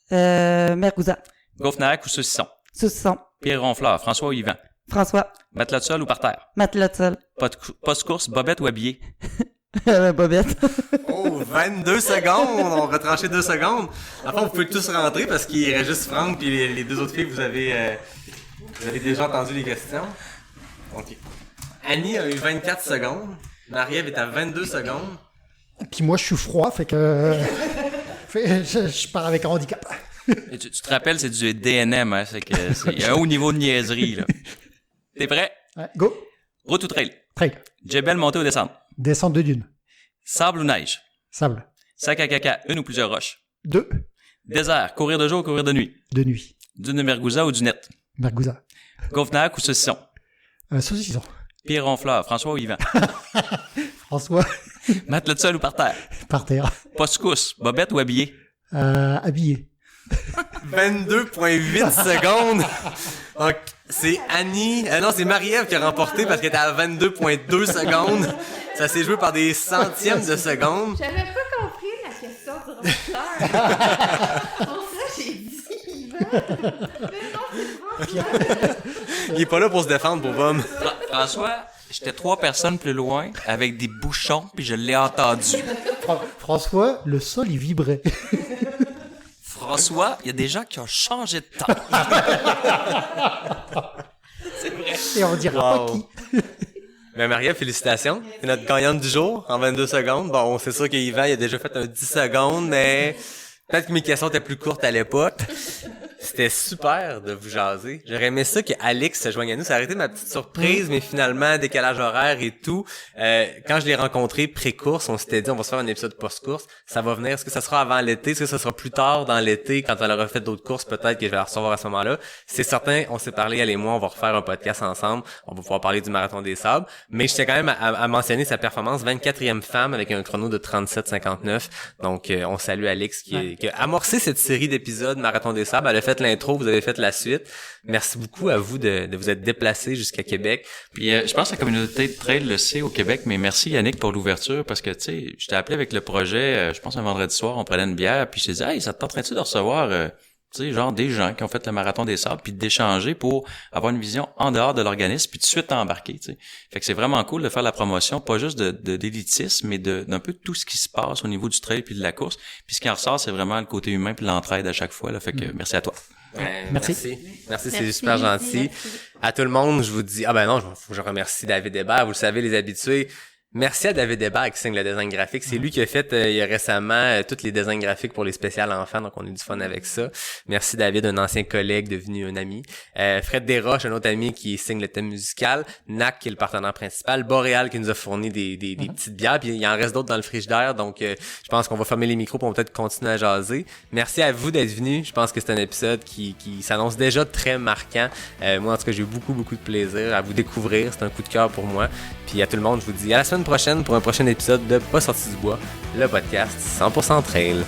Mergouza. Gaufnac ou saucisson? Saucisson. Pierre ronfleur, François ou Yvan? François. Matelas de sol ou par terre? Matelas de sol. Post-course, bobette ou habillé? Bobette. Oh, 22 secondes! On va trancher 2 secondes. Enfin, vous pouvez tous rentrer parce qu'il reste juste Franck puis les 2 autres filles, vous avez déjà entendu les questions. OK. Annie a eu 24 secondes. Marie-Ève est à 22 secondes. Puis moi, je suis froid, fait que... je pars avec un handicap. Et tu te rappelles, c'est du DNM, hein? C'est un haut niveau de niaiserie, là. T'es prêt? Ouais, go. Route ou trail? Trail. Djebel, montée ou descente? Descente de dune. Sable ou neige? Sable. Sac à caca, 1 ou plusieurs roches? 2. Désert, courir de jour ou courir de nuit? De nuit. Dune de mergouza ou dunette? Mergouza. Gaufnac ou saucisson? Saucisson. Pierre ronfleur, François ou Yvan? François. Matelas de sol ou par terre? Par terre. Post-course, bobette ou habillé? Habillé. 22,8 secondes. Donc, c'est Annie... non, c'est Marie-Ève qui a remporté parce qu'elle était à 22,2 secondes. Ça s'est joué par des centièmes de secondes. J'avais pas compris la question du ronfleur. Pour ça, j'ai dit Yvan. Mais non, c'est François. Il est pas là pour se défendre, pauvre homme. François, j'étais 3 personnes plus loin avec des bouchons puis je l'ai entendu. François, le sol, il vibrait. François, il y a des gens qui ont changé de temps. C'est vrai. Et on dira pas qui. Ben Marie-Ève, félicitations. C'est notre gagnante du jour en 22 secondes. Bon, c'est sûr qu'Yvan, il a déjà fait un 10 secondes, mais peut-être que mes questions étaient plus courtes à l'époque. c'était super de vous jaser. J'aurais aimé ça que Alix se joigne à nous. Ça aurait été ma petite surprise, mais finalement, décalage horaire et tout. Quand je l'ai rencontré pré-course, on s'était dit, on va se faire un épisode post-course. Ça va venir. Est-ce que ça sera avant l'été? Est-ce que ça sera plus tard dans l'été, quand elle aura fait d'autres courses? Peut-être que je vais la recevoir à ce moment-là. C'est certain, on s'est parlé, elle et moi, on va refaire un podcast ensemble. On va pouvoir parler du Marathon des Sables. Mais je tiens quand même à mentionner sa performance. 24e femme avec un chrono de 37,59. Donc, on salue Alix qui a amorcé cette série d'épisodes Marathon des Sables. Elle a fait l'intro, vous avez fait la suite. Merci beaucoup à vous de vous être déplacés jusqu'à Québec. Puis je pense que la communauté de trail le sait au Québec, mais merci Yannick pour l'ouverture parce que tu sais, je t'ai appelé avec le projet, je pense un vendredi soir, on prenait une bière, puis je t'ai dit hey, ça te tenterait-tu de recevoir tu sais, genre des gens qui ont fait le Marathon des Sables, puis d'échanger pour avoir une vision en dehors de l'organisme, puis tout de suite embarquer, tu sais. Fait que c'est vraiment cool de faire la promotion, pas juste d'élitisme, mais d'un peu tout ce qui se passe au niveau du trail puis de la course. Puis ce qui en ressort, c'est vraiment le côté humain puis l'entraide à chaque fois, là. Fait que merci à toi. Merci, c'est super gentil. Merci. À tout le monde, je vous dis, faut que je remercie David Hébert, vous le savez, les habitués. Merci à David Hébert qui signe le design graphique. C'est lui qui a fait il y a récemment tous les designs graphiques pour les spéciales enfants, donc on a eu du fun avec ça. Merci David, un ancien collègue devenu un ami. Fred Desroches, un autre ami qui signe le thème musical. NAC qui est le partenaire principal. Boréal qui nous a fourni des petites bières, puis il en reste d'autres dans le frigidaire, donc je pense qu'on va fermer les micros pour peut-être continuer à jaser. Merci à vous d'être venus. Je pense que c'est un épisode qui s'annonce déjà très marquant. Moi en tout cas, j'ai eu beaucoup de plaisir à vous découvrir. C'est un coup de cœur pour moi. Puis à tout le monde, je vous dis à la semaine prochaine pour un prochain épisode de Pas sorti du bois, le podcast 100% trail.